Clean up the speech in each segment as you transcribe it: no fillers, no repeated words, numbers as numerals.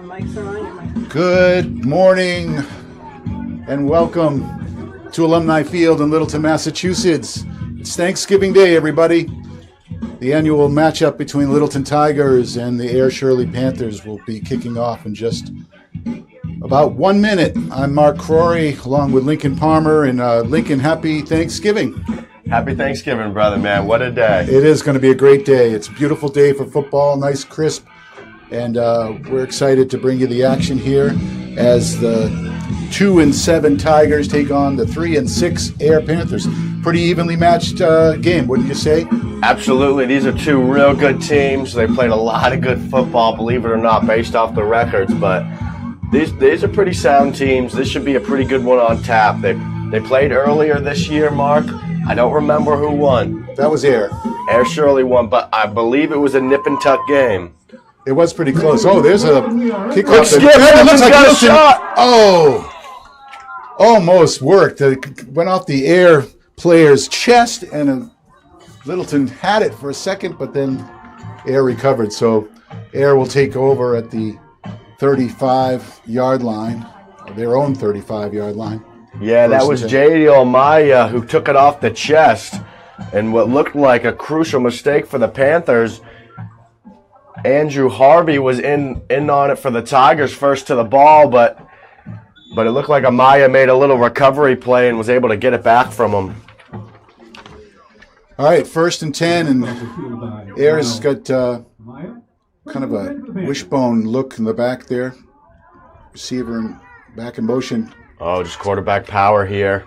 mics are on. Your mics. Good morning and welcome to Alumni Field in Littleton, Massachusetts. It's Thanksgiving Day, everybody. The annual matchup between Littleton Tigers and the Ayer Shirley Panthers will be kicking off in just about 1 minute. I'm Mark Crory along with Lincoln Palmer. And Lincoln, happy Thanksgiving. Happy Thanksgiving, brother, man. What a day. It is going to be a great day. It's a beautiful day for football, nice, crisp. And we're excited to bring you the action here as the 2-7 Tigers take on the 3-6 Ayer Panthers. Pretty evenly matched game, wouldn't you say? Absolutely. These are two real good teams. They played a lot of good football, believe it or not, based off the records. But these are pretty sound teams. This should be a pretty good one on tap. They played earlier this year, Mark. I don't remember who won. That was Ayer. Ayer Shirley won, but I believe it was a nip-and-tuck game. It was pretty close. Oh, there's a kickoff. Quick skip. It looks like got a shot. Oh, almost worked. It went off the Ayer player's chest, and Littleton had it for a second, but then Ayer recovered. So Ayer will take over at the 35-yard line, their own 35-yard line. Yeah, that was Ayer who took it off the chest, and what looked like a crucial mistake for the Panthers. Andrew Harvey was in on it for the Tigers first to the ball, but it looked like Ayer made a little recovery play and was able to get it back from him. All right, 1st and 10, and Ayer's got kind of a wishbone look in the back there. Receiver back in motion. Oh, just quarterback power here,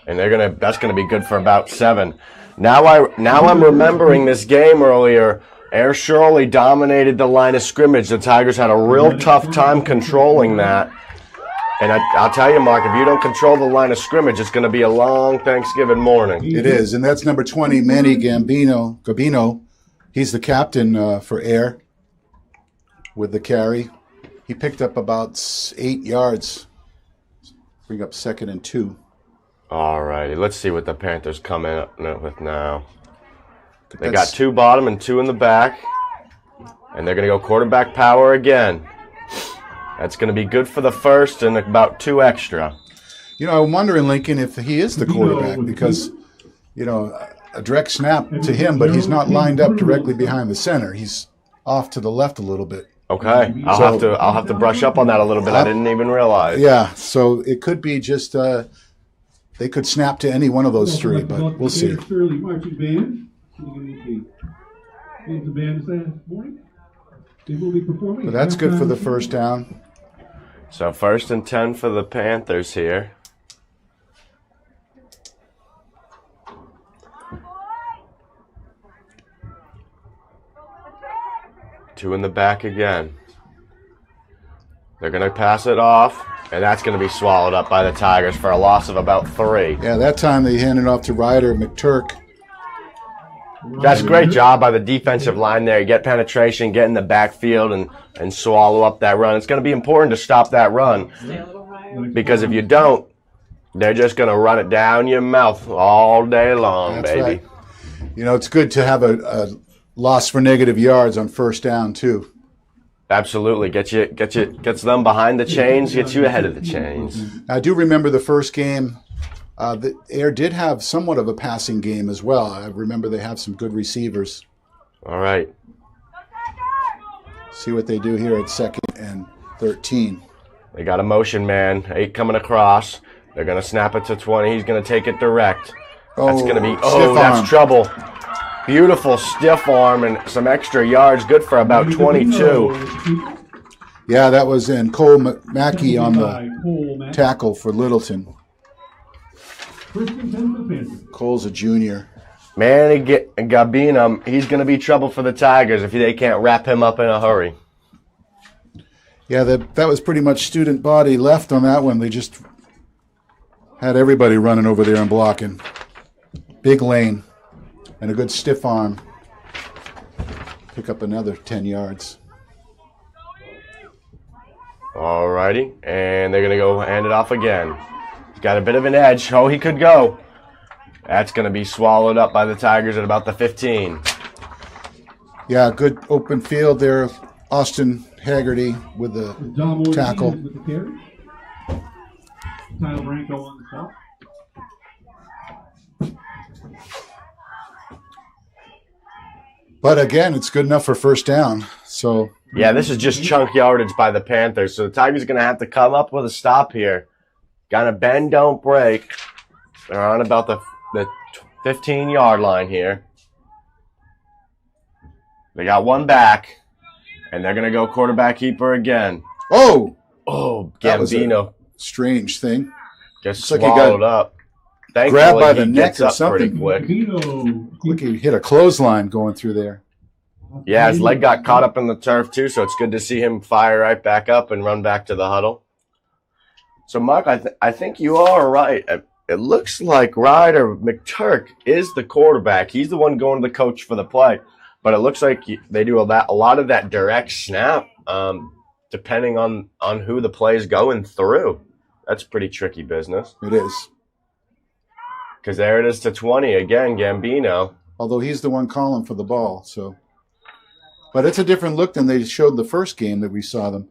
and that's gonna be good for about 7. Now I'm remembering this game earlier. Ayer Shirley dominated the line of scrimmage. The Tigers had a real tough time controlling that. And I'll tell you, Mark, if you don't control the line of scrimmage, it's going to be a long Thanksgiving morning. It is, and that's number 20, Manny Gabino. He's the captain for Ayer with the carry. He picked up about 8 yards. Bring up 2nd and 2. All righty, let's see what the Panthers come in with now. They got 2 bottom and 2 in the back, and they're going to go quarterback power again. That's going to be good for the first and about 2 extra. You know, I'm wondering, Lincoln, if he is the quarterback because, a direct snap to him, but he's not lined up directly behind the center. He's off to the left a little bit. Okay, I'll have to brush up on that a little bit. I didn't even realize. Yeah, so it could be just they could snap to any one of those 3, but we'll see. But that's good for the first down. So 1st and 10 for the Panthers here. Two in the back again. They're going to pass it off, and that's going to be swallowed up by the Tigers for a loss of about 3. Yeah, that time they handed off to Ryder McTurk. That's a great job by the defensive line there. You get penetration, get in the backfield, and swallow up that run. It's going to be important to stop that run because if you don't, they're just going to run it down your mouth all day long, That's baby. Right. It's good to have a loss for negative yards on 1st down, too. Absolutely. Gets them behind the chains, gets you ahead of the chains. I do remember the first game. The Ayer did have somewhat of a passing game as well. I remember they have some good receivers. All right. See what they do here at 2nd and 13. They got a motion man. 8 coming across. They're going to snap it to 20. He's going to take it direct. That's going to be, that's trouble. Beautiful stiff arm and some extra yards. Good for about 22. Yeah, that was in Cole Mackey on the tackle for Littleton. Cole's a junior. Manny Gabino, he's going to be trouble for the Tigers if they can't wrap him up in a hurry. Yeah, that was pretty much student body left on that one. They just had everybody running over there and blocking. Big lane and a good stiff arm. Pick up another 10 yards. All righty, and they're going to go hand it off again. He's got a bit of an edge. Oh, he could go. That's going to be swallowed up by the Tigers at about the 15. Yeah, good open field there. Austin Haggerty with the tackle. With the carry. Kyle Branco on the stop. But again, it's good enough for first down. So Yeah, this is just chunk yardage by the Panthers. So the Tigers are going to have to come up with a stop here. Got to bend, don't break. They're on about the 15-yard line here. They got one back, and they're going to go quarterback keeper again. Oh, that was Gambino a strange thing. gets Looks like he swallowed got up. Thankfully, grabbed by the he neck gets or up pretty something. quick. Look, he hit a clothesline going through there. Yeah, his leg got caught up in the turf too, so it's good to see him fire right back up and run back to the huddle. So, Mark, I think you are right. It looks like Ryder McTurk is the quarterback. He's the one going to the coach for the play. But it looks like they do a lot of that direct snap, depending on who the play is going through. That's pretty tricky business. It is. Because there it is to 20 again, Gambino. Although he's the one calling for the ball. But it's a different look than they showed the first game that we saw them.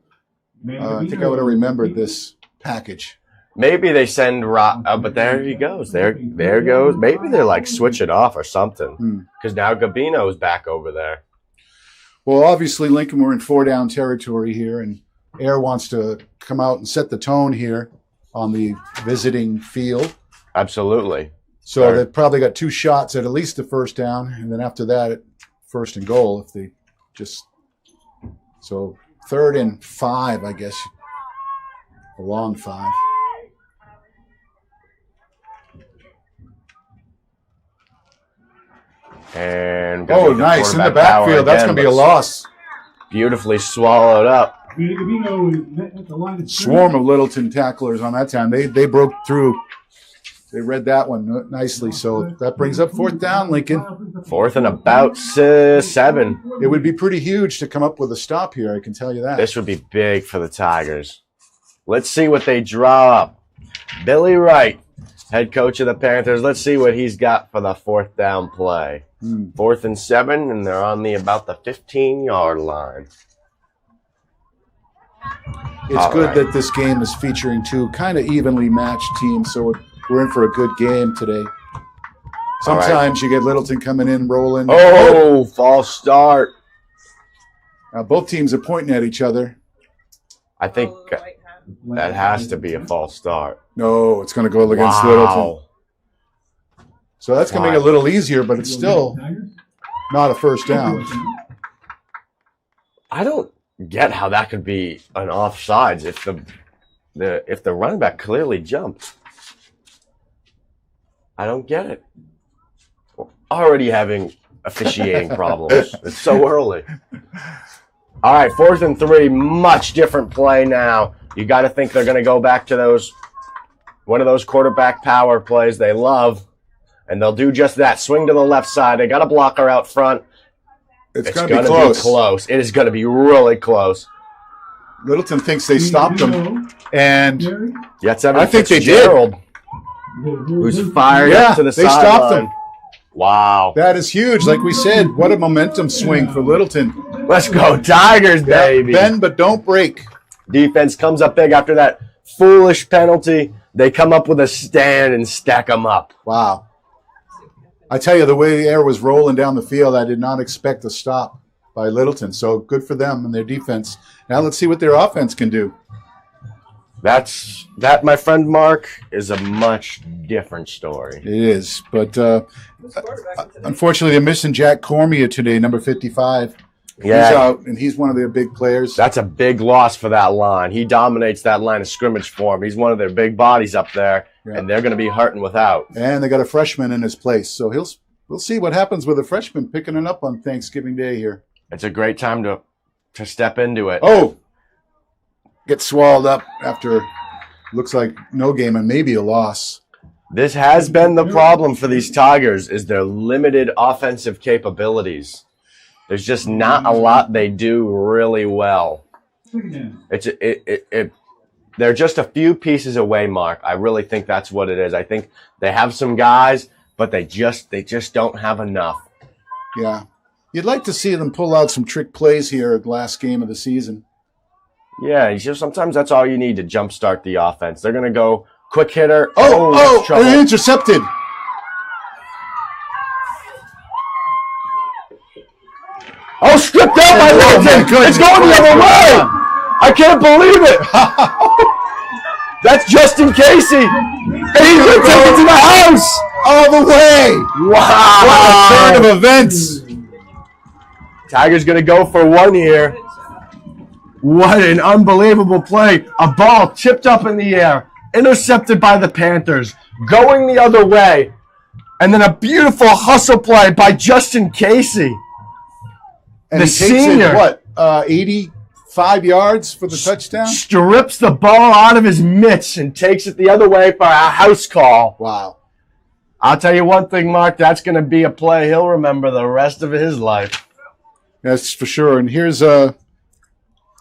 I think I would have remembered this package. Maybe they send but there he goes. There goes. Maybe they're like switch it off or something. Because now Gambino is back over there. Well, obviously, Lincoln, we're in 4-down territory here, and Ayer wants to come out and set the tone here on the visiting field. Absolutely. So they've probably got 2 shots at least the first down, and then after that, first and goal if they just – so 3rd and 5, I guess, a long 5. And nice. In the backfield. That's going to be a loss. Beautifully swallowed up. Swarm of Littleton tacklers on that time. They broke through. They read that one nicely. So that brings up 4th down, Lincoln. 4th and about 7. It would be pretty huge to come up with a stop here, I can tell you that. This would be big for the Tigers. Let's see what they draw up. Billy Wright, head coach of the Panthers. Let's see what he's got for the 4th down play. 4th and 7, and they're on about the 15-yard line. It's good that this game is featuring 2 kind of evenly matched teams, so we're in for a good game today. Sometimes you get Littleton coming in, rolling. False start. Both teams are pointing at each other. I think that has to be a false start. No, it's going to go against Littleton. So that's going to make it a little easier, but it's still not a first down. I don't get how that could be an offsides if the running back clearly jumped. I don't get it. We're already having officiating problems. It's so early. All right, 4th and 3, much different play now. You got to think they're going to go back to one of those quarterback power plays they love. And they'll do just that. Swing to the left side. They got a blocker out front. It's going to be close. It is going to be really close. Littleton thinks they stopped them. And I think they did. Who's fired up to the sideline. They stopped them. Wow. That is huge. Like we said, what a momentum swing for Littleton. Let's go Tigers, baby. Bend but don't break. Defense comes up big after that foolish penalty. They come up with a stand and stack them up. Wow. I tell you, the way the Ayer was rolling down the field, I did not expect a stop by Littleton. So good for them and their defense. Now let's see what their offense can do. That, my friend Mark, is a much different story. It is. But unfortunately, they're missing Jack Cormier today, number 55. Yeah. He's out, and he's one of their big players. That's a big loss for that line. He dominates that line of scrimmage for them. He's one of their big bodies up there, and they're going to be hurting without. And they got a freshman in his place. So we'll see what happens with a freshman picking it up on Thanksgiving Day here. It's a great time to step into it. Get swallowed up after looks like no game and maybe a loss. This has been the problem for these Tigers is their limited offensive capabilities. There's just not a lot they do really well. They're just a few pieces away, Mark. I really think that's what it is. I think they have some guys, but they just don't have enough. Yeah. You'd like to see them pull out some trick plays here at the last game of the season. Yeah, it's just sometimes that's all you need to jumpstart the offense. They're going to go quick hitter. Oh, trouble. and intercepted. Oh, stripped out by Oh, my Linton. goodness. It's going the other way. I can't believe it. That's Justin Casey. And he's going to take it to the house. All the way. Wow. What a turn of events. Tiger's going to go for one here. What an unbelievable play. A ball tipped up in the air, intercepted by the Panthers, going the other way. And then a beautiful hustle play by Justin Casey. And The he takes senior. it, 85 yards for the touchdown? Strips the ball out of his mitts and takes it the other way for a house call. Wow. I'll tell you one thing, Mark, that's going to be a play he'll remember the rest of his life. That's for sure. And here's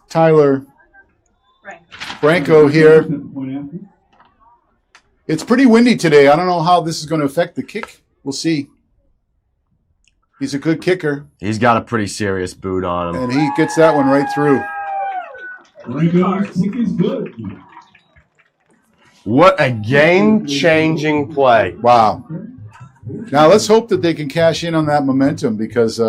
Tyler Branco here. It's pretty windy today. I don't know how this is going to affect the kick. We'll see. He's a good kicker, He's got a pretty serious boot on him. and he gets that one right through. What a game-changing play. Wow. Now let's hope that they can cash in on that momentum because,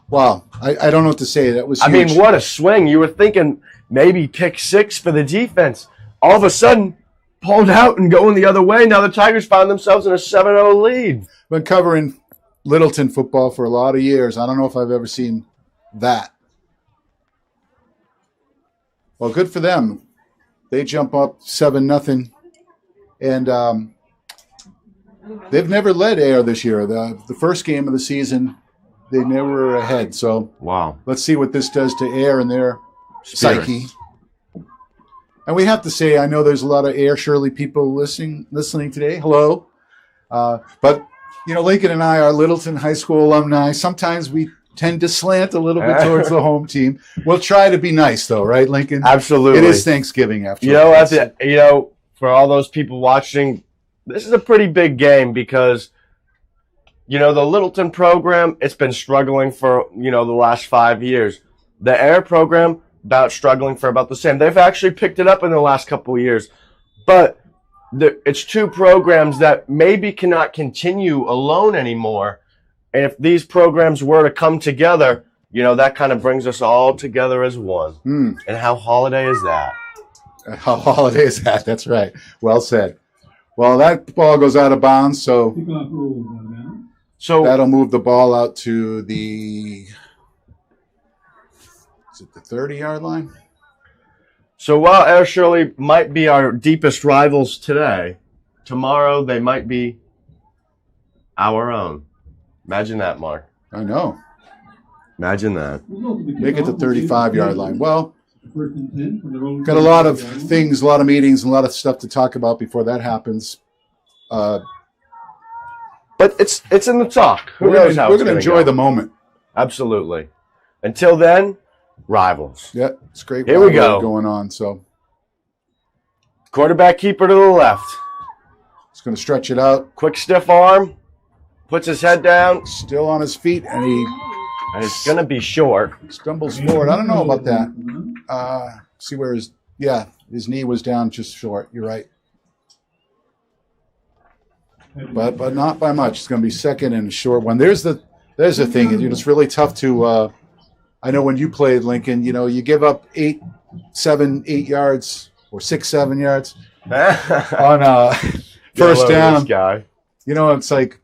wow, I don't know what to say. That was huge. I mean, what a swing. You were thinking maybe pick six for the defense. All of a sudden, pulled out and going the other way. Now the Tigers found themselves in a 7-0 lead. Been covering Littleton football for a lot of years. I don't know if I've ever seen that. Well, good for them. They jump up 7-0, and they've never led Ayer this year. The first game of the season, they never were ahead. So Wow. let's see what this does to Ayer and their Spirit. psyche. And we have to say, I know there's a lot of Ayer Shirley people listening today. Hello. But, you know, Lincoln and I are Littleton High School alumni. Sometimes we tend to slant a little bit towards the home team. We'll try to be nice, though, right, Lincoln? Absolutely. It is Thanksgiving after You know, all. for all those people watching, this is a pretty big game because, you know, the Littleton program, it's been struggling for, the last 5 years. The Ayer program, struggling for about the same. They've actually picked it up in the last couple of years. But it's two programs that maybe cannot continue alone anymore. And if these programs were to come together, that kind of brings us all together as one. And how holiday is that? How holiday is that? That's right. Well said. Well, that ball goes out of bounds, so that'll move the ball out to the 30-yard line? So while Ayer Shirley might be our deepest rivals today, tomorrow they might be our own. Imagine that, Mark. I know. Imagine that. Make it the 35-yard line. Well, got a lot of things, a lot of meetings, and a lot of stuff to talk about before that happens. But it's in the talk. Who knows how we're it's going to gonna enjoy go. the moment. Absolutely. Until then, rivals. Yeah, it's great. Here we rivalry go. Going on. So Quarterback keeper to the left. it's going to stretch it out. Quick stiff arm. Puts his head down. Still on his feet, and he And it's going to be short. stumbles forward. I don't know about that. See where his knee was down just short. You're right. But not by much. It's going to be second and a short one. There's the thing. It's really tough to. I know when you played Lincoln, you give up 8 yards or 6, 7 yards on first down. Guy. It's like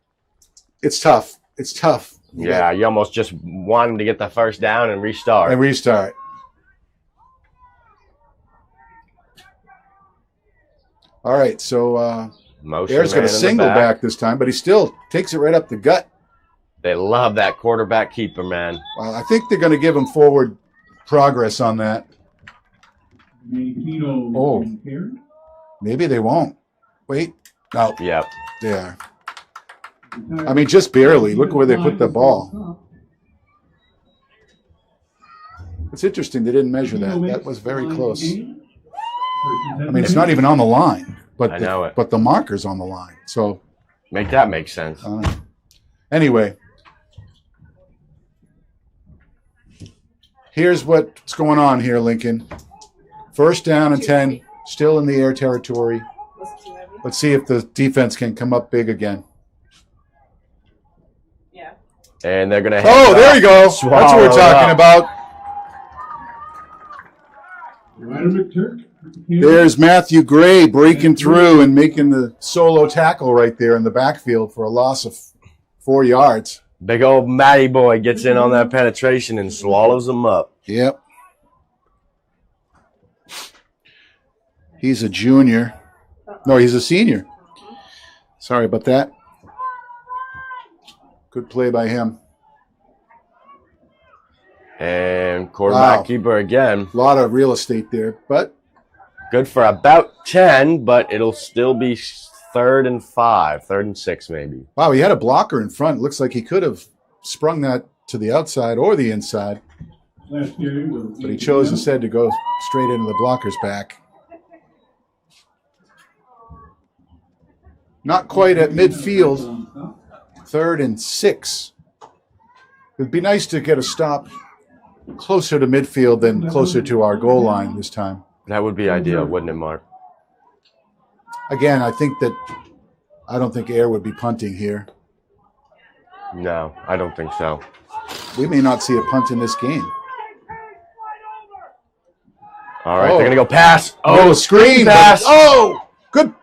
it's tough. It's tough. Yeah, you almost just want him to get the first down and restart. And restart. All right, so Ayer's got a single back this time, but he still takes it right up the gut. They love that quarterback keeper, man. Well, I think they're going to give him forward progress on that. Oh, maybe they won't. Wait. No, Yep. they are. I mean, just barely. Look where they put the ball. It's interesting they didn't measure that. That was very close. I mean, it's not even on the line, but I know it. But the marker's on the line. So Make that make sense. anyway, Here's what's going on here, Lincoln. First down and 10, still in the Air territory. Let's see if the defense can come up big again. Yeah. And they're going to Oh, there you go. That's what we're talking about. There's Matthew Gray breaking through and making the solo tackle right there in the backfield for a loss of 4 yards. Big old Matty boy gets in on that penetration and swallows him up. Yep. He's a junior. No, he's a senior. Sorry about that. Good play by him. And quarterback Wow. keeper again. A lot of real estate there, but Good for about 10, but it'll still be 3rd and 5, 3rd and 6 maybe. wow, he had a blocker in front. Looks like he could have sprung that to the outside or the inside, but he chose instead to go straight into the blocker's back. Not quite at midfield, 3rd and 6. It'd be nice to get a stop closer to midfield than closer to our goal line this time. That would be ideal, wouldn't it, Mark? Again, I don't think Ayer would be punting here. No, I don't think so. We may not see a punt in this game. All right, Oh. they're going to go pass. Oh, screen pass. Oh, good.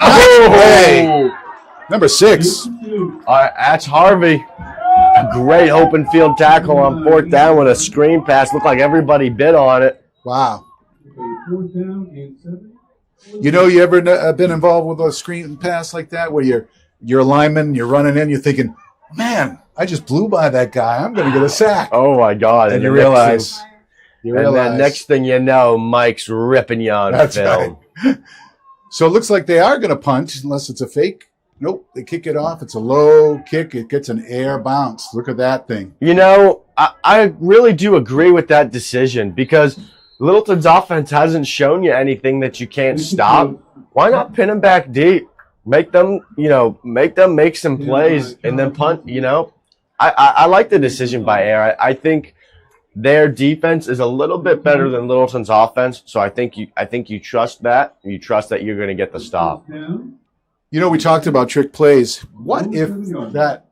Oh! Hey, number 6. All right, that's Harvey. A great open field tackle on 4th down with a screen pass. Looked like everybody bid on it. Wow. You know, you ever been involved with a screen pass like that where you're a lineman, you're running in, you're thinking, man, I just blew by that guy. I'm going to get a sack. Oh, my God. And you the realize. And then next thing you know, Mike's ripping you on That's film. right. So it looks like they are going to punt unless it's a fake. Nope, they kick it off. It's a low kick. It gets an air bounce. Look at that thing. You know, I really do agree with that decision because Littleton's offense hasn't shown you anything that you can't stop. Why not pin them back deep? Make them make some plays and then punt, I like the decision by Ayer. I think their defense is a little bit better than Littleton's offense, so I think you trust that. You trust that you're going to get the stop. You know, we talked about trick plays. What if that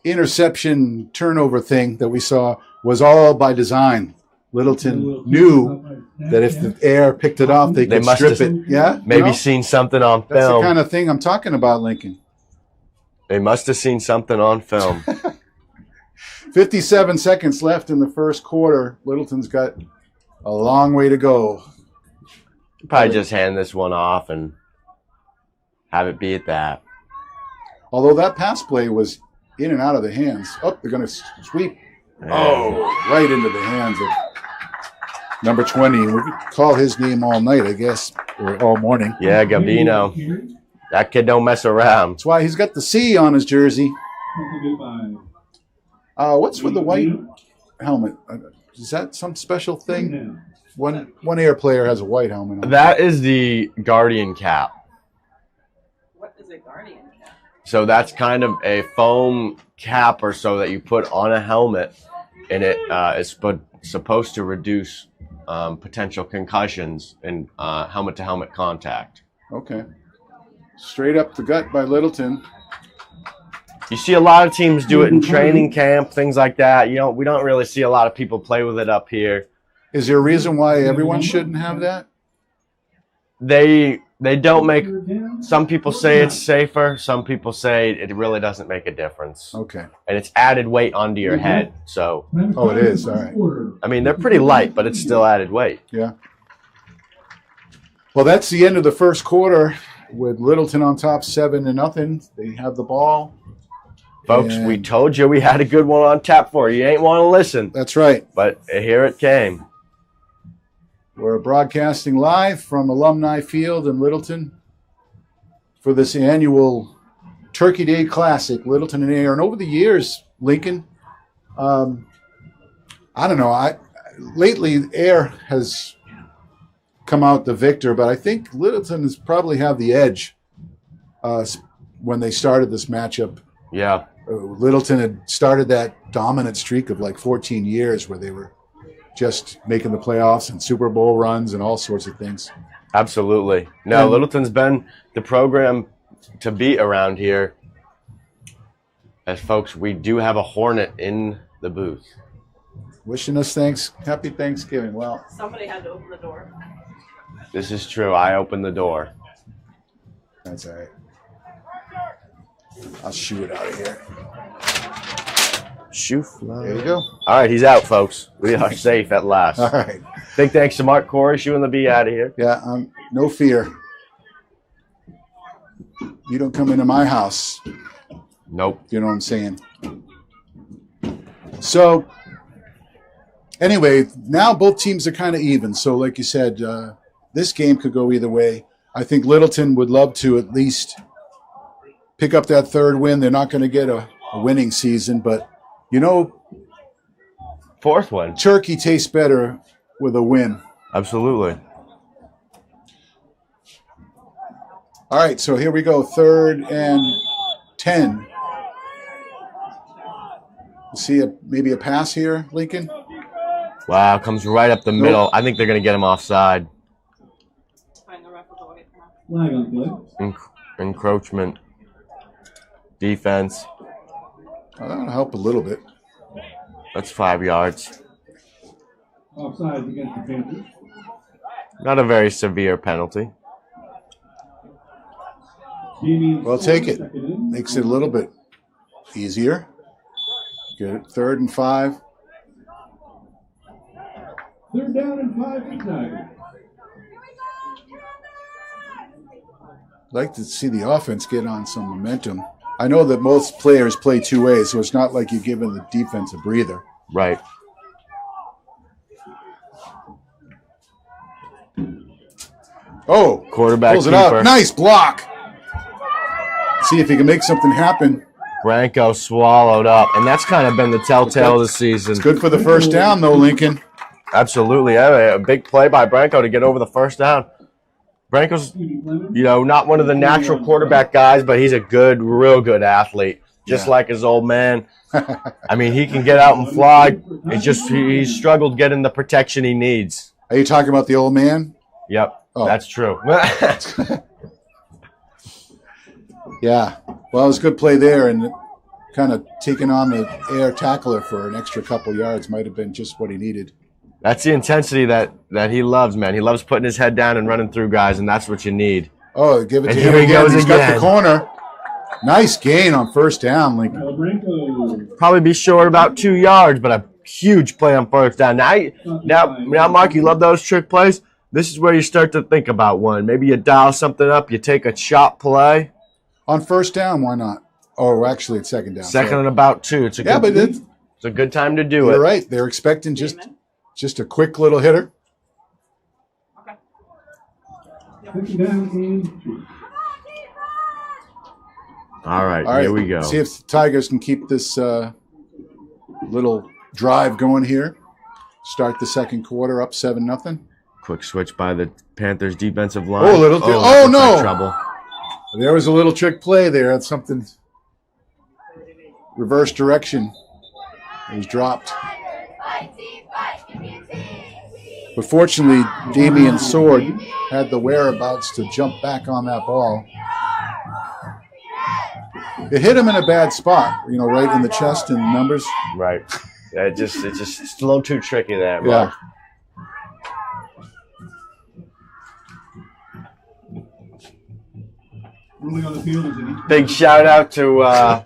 interception turnover thing that we saw was all by design? Littleton knew that if the Ayer picked it off, they could strip it. Yeah, Maybe seen something on That's film. the kind of thing I'm talking about, Lincoln. They must have seen something on film. 57 seconds left in the first quarter. Littleton's got a long way to go. Probably just hand this one off and have it be at that. Although that pass play was in and out of the hands. Oh, they're going to sweep. Oh, right into the hands of number 20. We could call his name all night, I guess, or all morning. Yeah, Gabino. That kid don't mess around. That's why he's got the C on his jersey. What's with the white helmet? Is that some special thing? One Ayer player has a white helmet on. That is the Guardian cap. What is a Guardian cap? So that's kind of a foam cap or so that you put on a helmet, and it is supposed to reduce potential concussions in helmet-to-helmet contact. Okay. Straight up the gut by Littleton. You see a lot of teams do it in training camp, things like that. We don't really see a lot of people play with it up here. Is there a reason why everyone shouldn't have that? They don't make. Some people say it's safer. Some people say it really doesn't make a difference. Okay. And it's added weight onto your head. So, Oh, it is. All right. I mean, they're pretty light, but it's still added weight. Yeah. Well, that's the end of the first quarter with Littleton on top 7-0. They have the ball. Folks, we told you we had a good one on tap for you. You ain't want to listen. That's right. But here it came. We're broadcasting live from Alumni Field in Littleton for this annual Turkey Day Classic, Littleton and Ayer. And over the years, Lincoln, I don't know. Lately, Ayer has come out the victor, but I think Littleton has probably have the edge when they started this matchup. Yeah. Littleton had started that dominant streak of like 14 years where they were just making the playoffs and Super Bowl runs and all sorts of things. Absolutely. No, Littleton's been the program to beat around here. As folks, we do have a Hornet in the booth. Wishing us happy Thanksgiving. Well, Somebody had to open the door. This is true. I opened the door. that's all right. I'll shoot it out of here. Shoo. There you go. All right, he's out, folks. We are safe at last. All right. Big thanks to Mark Corey shooing the bee out of here. Yeah, no fear. You don't come into my house. Nope. You know what I'm saying? So, anyway, now both teams are kind of even. So, like you said, this game could go either way. I think Littleton would love to at least pick up that third win. They're not going to get a winning season, but, you know, Fourth one. turkey tastes better with a win. Absolutely. All right, so here we go. 3rd and 10. See maybe a pass here, Lincoln? Wow, comes right up the middle. I think they're going to get him offside. Find the ref with the white flag. Flag on play. Encroachment. Defense. Oh, that'll help a little bit. That's 5 yards. Offside against the Panthers. Not a very severe penalty. Well, take it. Makes it a little bit easier. Get it. 3rd and 5. 3rd down and 5 for Tigers. I'd like to see the offense get on some momentum. I know that most players play two ways, so it's not like you're giving the defense a breather. Right. Oh, Quarterback pulls it keeper. out. Nice block. See if he can make something happen. Branco swallowed up, and that's kind of been the telltale of the season. It's good for the first down, though, Lincoln. Absolutely. Yeah, a big play by Branco to get over the first down. Branco's, not one of the natural quarterback guys, but he's a real good athlete, just like his old man. I mean, he can get out and fly. It's just he's struggled getting the protection he needs. Are you talking about the old man? Yep, that's true. Yeah. Well, it was a good play there, and kind of taking on the air tackler for an extra couple yards might have been just what he needed. That's the intensity that he loves, man. He loves putting his head down and running through guys, and that's what you need. Oh, give it And to here him he again. goes He's got again. the corner. Nice gain on first down, Lincoln. Branco. Probably be short about 2 yards, but a huge play on first down. Now, Mark, you love those trick plays. This is where you start to think about one. Maybe you dial something up. You take a shot play. On first down, why not? Oh, actually, it's second down. Second So- and about 2. It's a Yeah, good, but it's a good time to do you're it. right. They're expecting just a quick little hitter. Okay. 2nd down and 2. All right, All right, here we go. See if the Tigers can keep this little drive going here. Start the second quarter up 7-0. Quick switch by the Panthers defensive line. Oh, looks no. like trouble. There was a little trick play there. That's something. Reverse direction. It was dropped. But fortunately, Damian Sword had the whereabouts to jump back on that ball. It hit him in a bad spot, right in the chest and numbers. Right. Yeah, it's just it's a little too tricky there. Yeah. Mark. Ruling on the field is an Big shout out to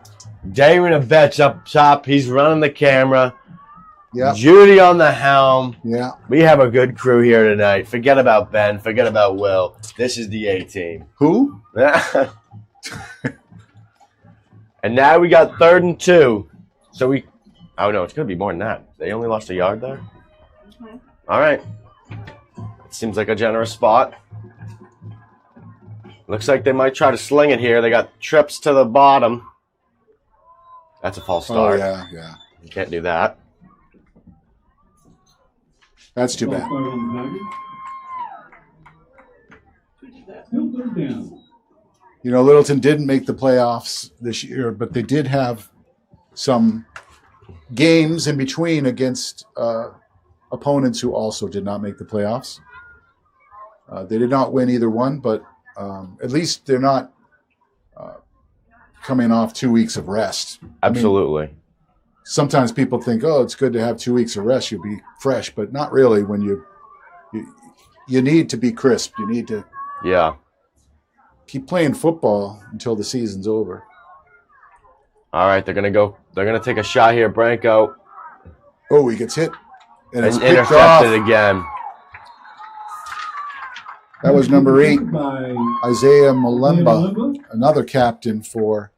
Damon Abetz up top. He's running the camera. Yeah. Judy on the helm. Yeah. We have a good crew here tonight. Forget about Ben. Forget about Will. This is the A team. Who? And now we got 3rd and 2. So it's going to be more than that. They only lost a yard there? Mhm. All right. Seems like a generous spot. Looks like they might try to sling it here. They got trips to the bottom. That's a false start. Oh, yeah. You can't do that. That's too bad. on the Tigers. Who did that? Still 3rd down. Littleton didn't make the playoffs this year, but they did have some games in between against opponents who also did not make the playoffs. They did not win either one, but at least they're not coming off 2 weeks of rest. Absolutely. Sometimes people think, oh, it's good to have 2 weeks of rest. You'll be fresh, but not really when you need to be crisp. You need to keep playing football until the season's over. All right, they're going to go. They're going to take a shot here, Branco. Oh, he gets hit. And it's picked Intercepted off. again. That was number 8, By Isaiah Malemba, another captain for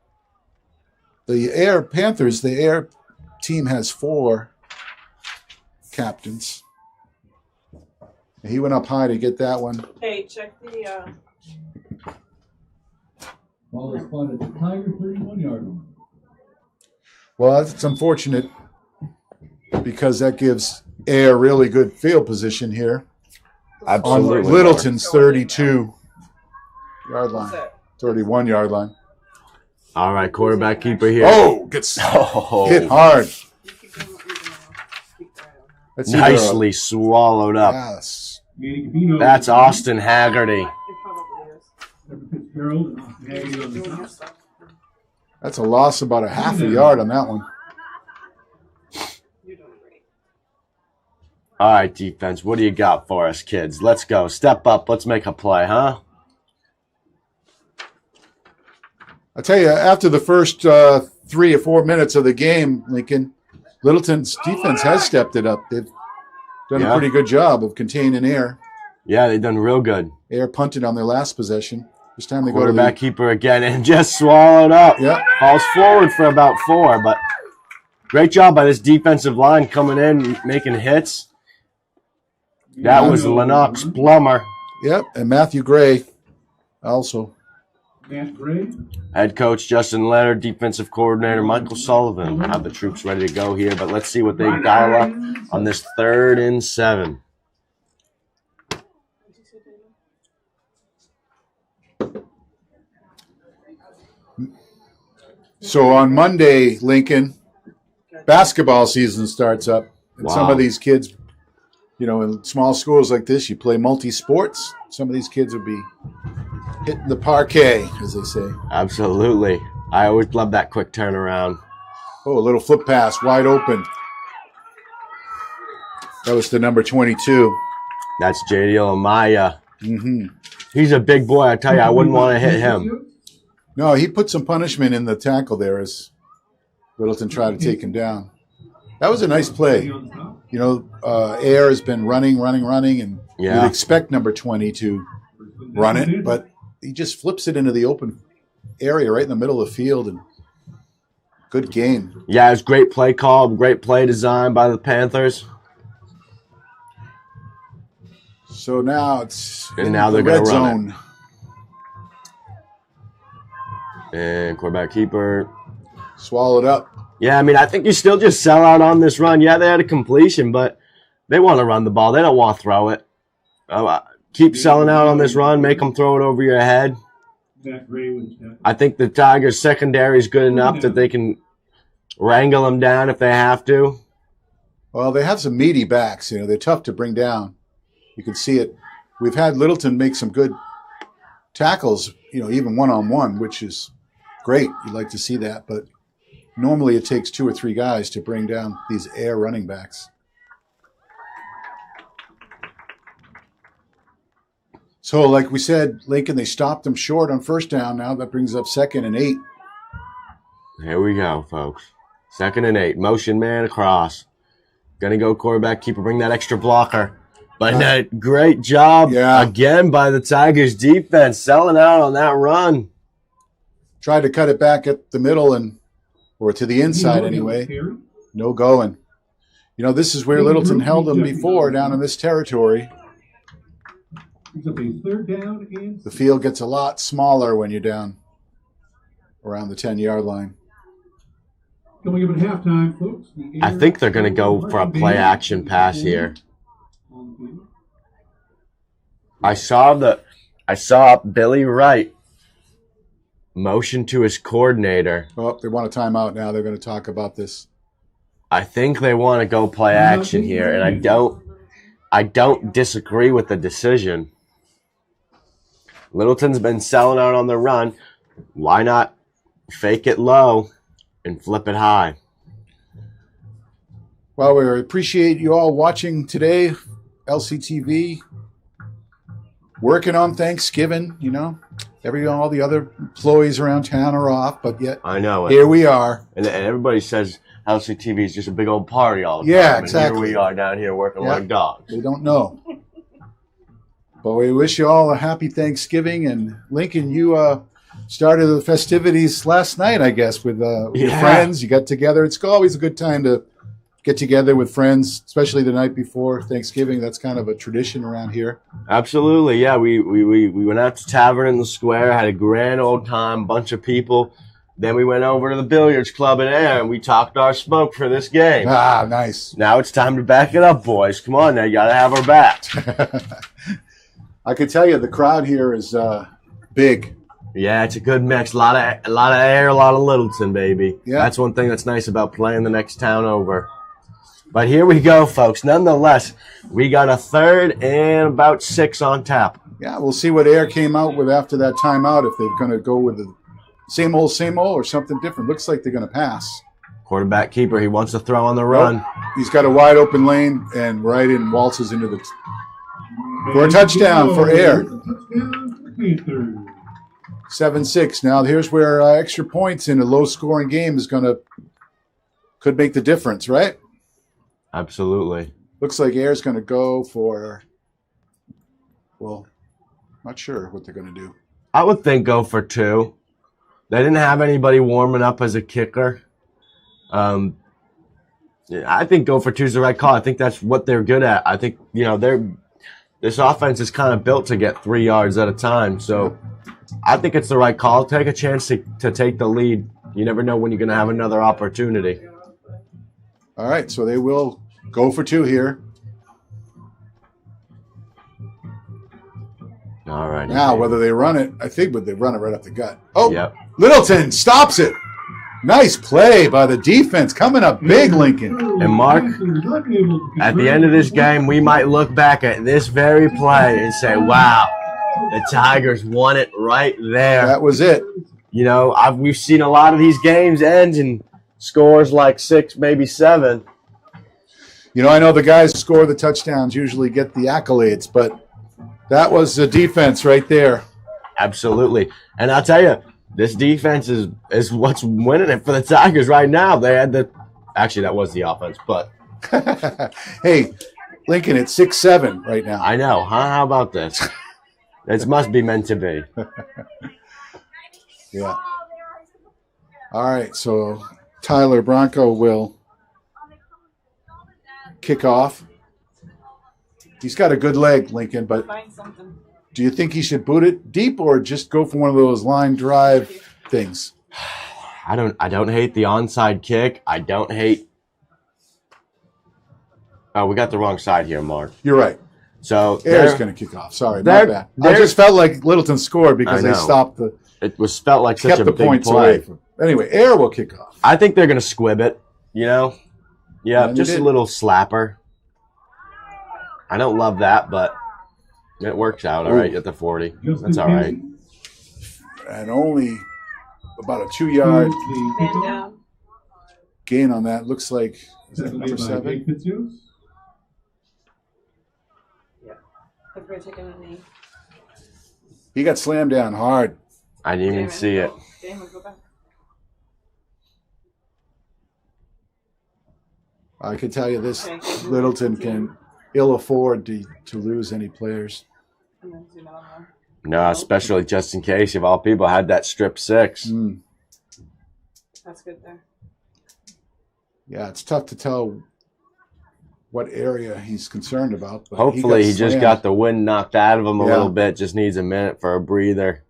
the Ayer Panthers. The Ayer team has 4 captains. He went up high to get that one. Hey, check the. ball is spotted at the Tiger 31-yard line. Well, that's unfortunate because that gives Ayer really good field position here. Absolutely. On Littleton's 32-yard line, What's that? 31-yard line. All right, quarterback keeper here. Oh, gets hit hard. That's either Nicely swallowed up. yes. That's Austin Haggerty. It probably is. Fitzgerald and Austin Haggerty on the Doing your top. stuff. That's a loss about a half a yard on that one. You're doing great. All right, defense, what do you got for us, kids? Let's go. Step up. Let's make a play, huh? I tell you, after the first 3 or 4 minutes of the game, Lincoln, Littleton's defense has stepped it up. They've done a pretty good job of containing Ayer. Yeah, they've done real good. Ayer punted on their last possession. This time they go to Quarterback the keeper again and just swallowed up. Yep. Falls forward for about 4, but great job by this defensive line coming in, making hits. That was Lennox Plummer. Yep, and Matthew Gray also. Matt Gray. Head coach Justin Leonard, defensive coordinator Michael Sullivan have the troops ready to go here, but let's see what they dial up on this 3rd and 7. So on Monday, Lincoln, basketball season starts up. And some Wow. of these kids, in small schools like this, you play multi-sports. Some of these kids would be hitting the parquet, as they say. Absolutely. I always love that quick turnaround. Oh, a little flip pass, wide open. That was the number 22. That's J.D. Amaya. Mm-hmm. He's a big boy. I tell you, I wouldn't want to hit him. No, he put some punishment in the tackle there as Littleton tried to take him down. That was a nice play. Ayer has been running, and you'd expect number 20 to run it, but he just flips it into the open area right in the middle of the field, and good game. Yeah, it was great play call, great play design by the Panthers. So now it's And in now the they're gonna red run zone. And quarterback keeper. Swallowed up. Yeah, I mean, I think you still just sell out on this run. Yeah, they had a completion, but they want to run the ball. They don't want to throw it. Keep selling out on this run. Make them throw it over your head. Matt Gray was I think the Tigers' secondary is good enough that they can wrangle them down if they have to. Well, they have some meaty backs. They're tough to bring down. You can see it. We've had Littleton make some good tackles, even one-on-one, which is great. You'd like to see that, but normally it takes 2 or 3 guys to bring down these Ayer running backs. So, like we said, Lincoln, they stopped them short on first down. Now that brings up 2nd and 8. Here we go, folks. 2nd and 8. Motion man across. Going to go quarterback keeper. Bring that extra blocker. But great job again by the Tigers defense. Selling out on that run. Tried to cut it back at the middle or to the inside anyway. No going. This is where Littleton held them before down in this territory. The field gets a lot smaller when you're down around the 10-yard line. Coming up at halftime, folks. I think they're going to go for a play-action pass here. I saw Billy Wright motion to his coordinator. Oh, they want a timeout now. They're going to talk about this. I think they want to go play action here, and I don't disagree with the decision. Littleton's been selling out on the run. Why not fake it low and flip it high? Well, we appreciate you all watching today. LCTV, working on Thanksgiving, you know. All the other employees around town are off, but yet I know it. Here we are. And everybody says LCTV is just a big old party all the time. Yeah, and exactly. here we are down here working like dogs. They don't know. But we wish you all a happy Thanksgiving. And Lincoln, you started the festivities last night, I guess, with your friends. You got together. It's always a good time to get together with friends, especially the night before Thanksgiving. That's kind of a tradition around here. Absolutely, yeah. We went out to Tavern in the Square, had a grand old time, bunch of people. Then we went over to the billiards club in Ayer, and we talked our smoke for this game. Ah, nice. Now it's time to back it up, boys. Come on now, you got to have our back. I can tell you the crowd here is big. Yeah, it's a good mix. A lot of Ayer, a lot of Littleton, baby. Yeah. That's one thing that's nice about playing the next town over. But here we go, folks. Nonetheless, we got a third and about 6 on tap. Yeah, we'll see what Ayer came out with after that timeout, if they're going to go with the same old, or something different. Looks like they're going to pass. Quarterback keeper, he wants to throw on the run. He's got a wide open lane and right in waltzes into the for a touchdown for Ayer. 7-6. Now here's where extra points in a low-scoring game could make the difference, right? Absolutely. Looks like Ayer's going to go for, well, not sure what they're going to do. I would think go for 2. They didn't have anybody warming up as a kicker. I think go for 2 is the right call. I think that's what they're good at. I think, this offense is kind of built to get 3 yards at a time. So I think it's the right call. Take a chance to take the lead. You never know when you're going to have another opportunity. All right, so they will go for 2 here. All right. Now, whether they run it, I think they run it right up the gut. Oh, yep. Littleton stops it. Nice play by the defense. Coming up big, Lincoln. And Mark, at the end of this game, we might look back at this very play and say, wow, the Tigers won it right there. That was it. We've seen a lot of these games end in scores like 6, maybe 7. I know the guys who score the touchdowns usually get the accolades, but that was the defense right there. Absolutely. And I'll tell you, this defense is what's winning it for the Tigers right now. They had actually, that was the offense, but. Hey, Lincoln, it's 6-7 right now. I know. Huh? How about this? This must be meant to be. Yeah. All right, so Tyler Bronco will kick off. He's got a good leg, Lincoln, but do you think he should boot it deep or just go for one of those line drive things? I don't hate the onside kick. I don't hate. Oh, we got the wrong side here, Mark. You're right. So Ayer's going to kick off. Sorry, my bad. I just felt like Littleton scored because they stopped It felt like such a big points play. Away from. Anyway, Ayer will kick off. I think they're going to squib it. Yeah, just a little slapper. I don't love that, but it works out all right at the 40. That's all right. And only about a 2-yard Man down. gain on that. Looks like, is that number 7? Yeah. We're taking a knee. He got slammed down hard. I didn't even see it. Damon, go back. I can tell you this, Littleton can ill afford to lose any players. And then zoom out on them. No, especially just in case if all people had that strip 6. That's good there. Yeah, it's tough to tell what area he's concerned about. But Hopefully he just got the wind knocked out of him a little bit. Just needs a minute for a breather.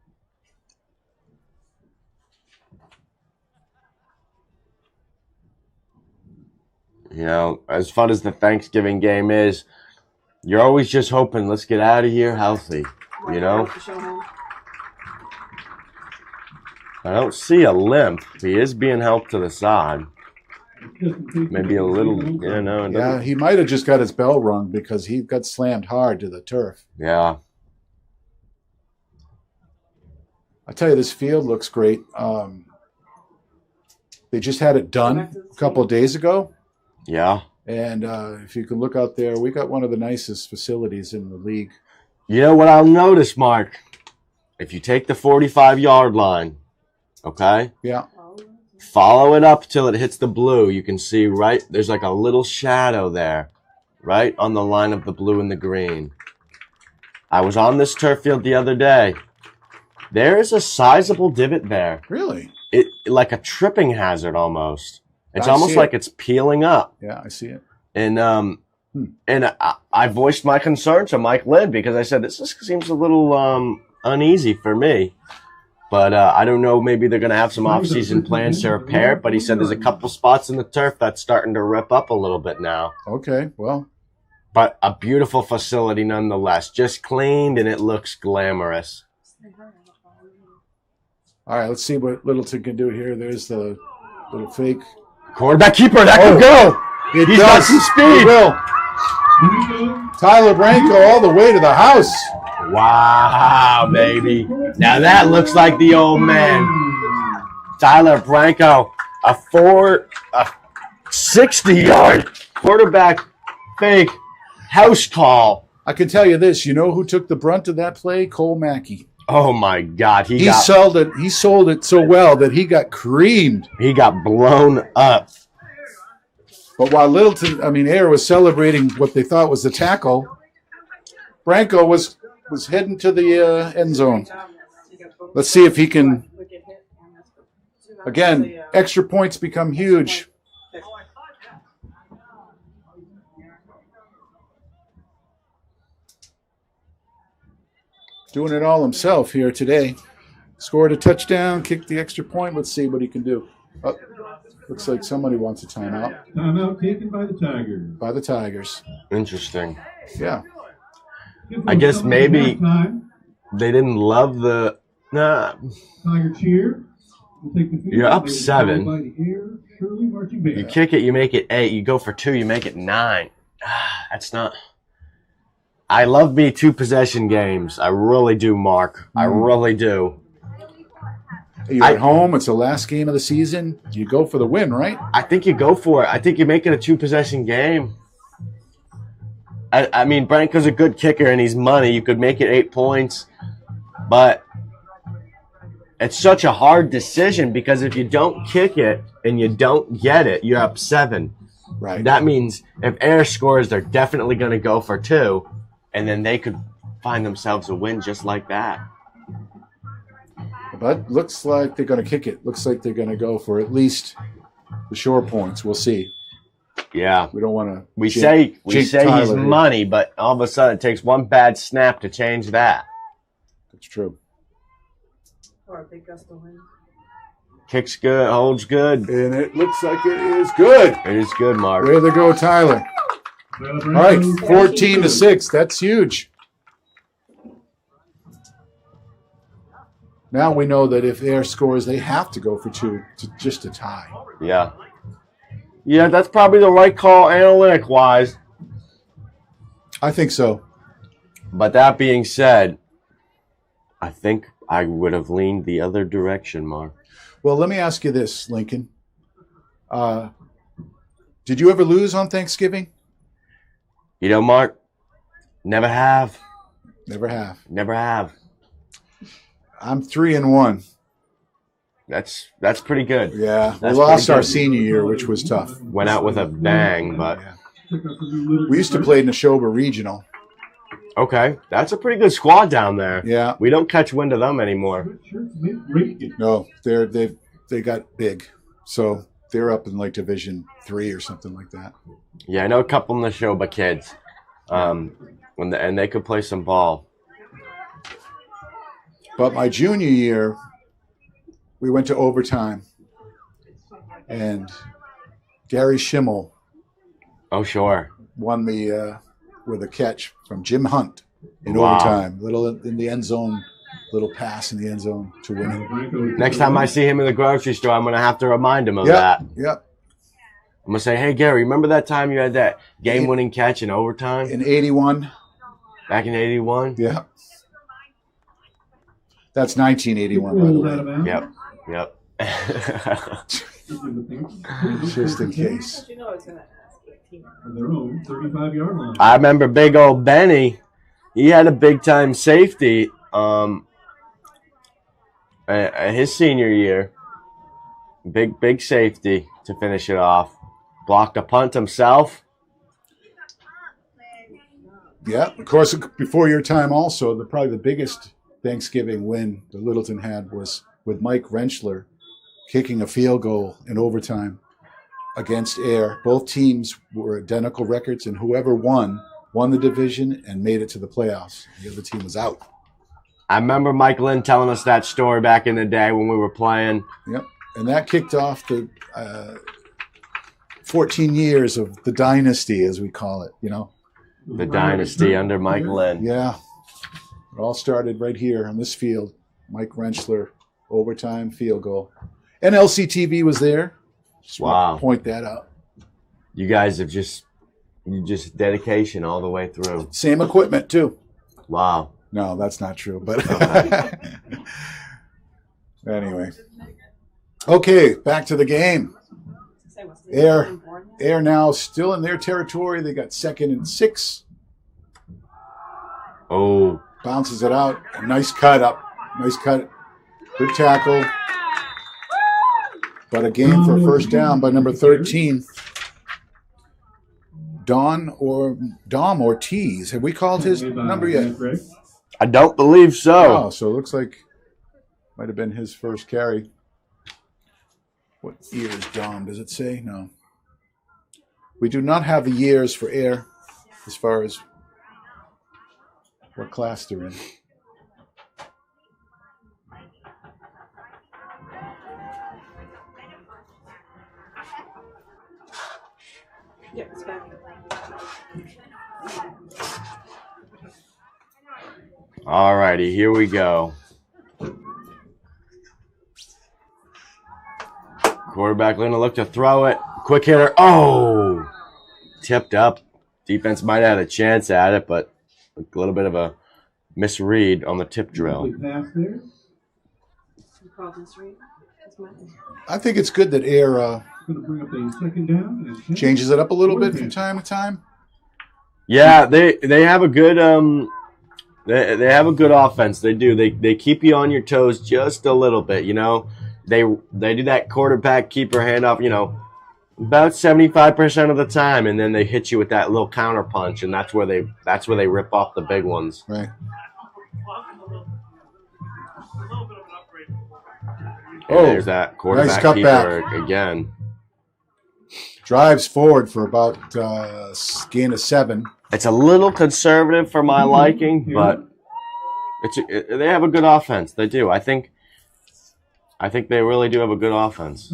As fun as the Thanksgiving game is, you're always just hoping, let's get out of here healthy, I don't see a limp. He is being helped to the side. Just in case Maybe a little. Yeah, no. it Yeah, doesn't- he might have just got his bell rung because he got slammed hard to the turf. Yeah. I tell you, this field looks great. They just had it done a couple of days ago. Yeah. And if you can look out there, we got one of the nicest facilities in the league. You know what I'll notice, Mark? If you take the 45-yard line, okay, Yeah. follow it up till it hits the blue, you can see right there's like a little shadow there, right on the line of the blue and the green. I was on this turf field the other day. There is a sizable divot there. Really? It like a tripping hazard almost. It's I almost see like it. it's peeling up. Yeah, I see it. And I voiced my concern to Mike Lynn because I said this seems a little uneasy for me. But I don't know, maybe they're going to have some off-season plans to repair it. But he said there's a couple spots in the turf that's starting to rip up a little bit now. Okay, well, But a beautiful facility nonetheless. Just cleaned and it looks glamorous. all right, let's see what Littleton can do here. There's the little fake. Quarterback keeper, that could go. It He's got does. some speed. It will. Here we go. Tyler Branco all the way to the house. Wow, baby. Now that looks like the old man. Tyler Branco, a 60-yard quarterback fake house call. I can tell you this. You know who took the brunt of that play? Cole Mackey. Oh my God, he He sold it so well that he got creamed. got blown up. But while Ayer was celebrating what they thought was the tackle, Branco was heading to the end zone. Let's see if he can. Again, extra points become huge. Doing it all himself here today. Scored a touchdown, kicked the extra point. Let's see what he can do. Oh, looks like somebody wants a timeout Timeout taken by the Tigers. by the Tigers. Interesting. Yeah. I guess maybe- Time. They didn't love the. Nah. Tiger cheer. We'll take the field. You're up They will 7. follow by the Ayer, Shirley marching band. You kick it, you make it 8. You go for 2, you make it 9. That's not. I love me 2-possession games. I really do, Mark. I really do. You're at home. It's the last game of the season. You go for the win, right? I think you go for it. I think you make it a 2-possession game. I mean, Branco's a good kicker and he's money. You could make it 8 points. But it's such a hard decision because if you don't kick it and you don't get it, you're up 7. Right. That means if Ayer scores, they're definitely going to go for 2. And then they could find themselves a win just like that. But looks like they're going to kick it. Looks like they're going to go for at least the short points. We'll see. Yeah. We don't want to. We say he's Tyler here. money, but all of a sudden it takes one bad snap to change that. That's true. Or a big gust of wind. Kicks good, holds good. And it looks like it is good. It is good, Mark. There they go, Tyler. All right, 14-6. That's huge. Now we know that if Ayer scores, they have to go for 2 just to tie. Yeah. Yeah, that's probably the right call analytic-wise. I think so. But that being said, I think I would have leaned the other direction, Mark. Well, let me ask you this, Lincoln. Did you ever lose on Thanksgiving? You know, Mark, never have. Never have. Never have. I'm 3-1. That's pretty good. Yeah, we That's lost pretty our good. senior year, which was tough. Went out with a bang, but We used to play in the Neshoba Regional. okay. That's a pretty good squad down there. Yeah, We don't catch wind of them anymore. no, they got big, so they're up in like Division 3 or something like that. Yeah, I know a couple in the show, but kids. And they could play some ball. But my junior year, we went to overtime, and Gary Schimmel Oh, sure. won the with a catch from Jim Hunt in Wow. overtime. Little in the end zone, little pass in the end zone to win it. Next time I see him in the grocery store, I'm going to have to remind him of Yeah, that. yeah. I'm gonna say, hey Gary, remember that time you had that game-winning catch in overtime In 81. back in '81? Yeah. That's 1981, by the Rolled out of way. bounds. Yep. Just in case. You know I was gonna ask you, team. On their own 35-yard line. I remember big old Benny. He had a big-time safety his senior year. Big safety to finish it off. Blocked a punt himself. Yeah, of course, before your time also, probably the biggest Thanksgiving win that Littleton had was with Mike Rentschler kicking a field goal in overtime against Ayer. Both teams were identical records, and whoever won the division and made it to the playoffs. The other team was out. I remember Mike Lynn telling us that story back in the day when we were playing. Yep, and that kicked off the 14 years of the dynasty, as we call it, you know. The dynasty under Mike Lynn. Yeah, it all started right here on this field. Mike Rentschler, overtime field goal. And LCTV was there. Just want to point that out. You guys have just dedication all the way through. Same equipment, too. Wow. No, that's not true. But anyway. Okay, back to the game. Ayer now still in their territory. They got 2nd and 6. Oh. Bounces it out. A nice cut up. Nice cut. Good tackle. But a gain for first down by number 13. Dom Ortiz. Have we called his number yet? I don't believe so. Oh, so it looks like might have been his first carry. What year is Dom? Does it say? No. We do not have the years for Ayer as far as what class they're in. Yeah, it's back. All righty, here we go. Quarterback going to look to throw it. Quick hitter. Oh! Tipped up. Defense might have had a chance at it, but a little bit of a misread on the tip drill. You called misread? I think it's good that Ayer Going to bring up a 2nd down. And changes it up a little bit from time to time. Yeah, they have a good they have a good offense. They do. They keep you on your toes just a little bit, you know. They do that quarterback keeper handoff, you know, about 75% of the time, and then they hit you with that little counter punch, and that's where they rip off the big ones. Right. And there's that quarterback nice keeper again. Drives forward for about gain of 7. It's a little conservative for my liking, but they have a good offense. They do. I think they really do have a good offense.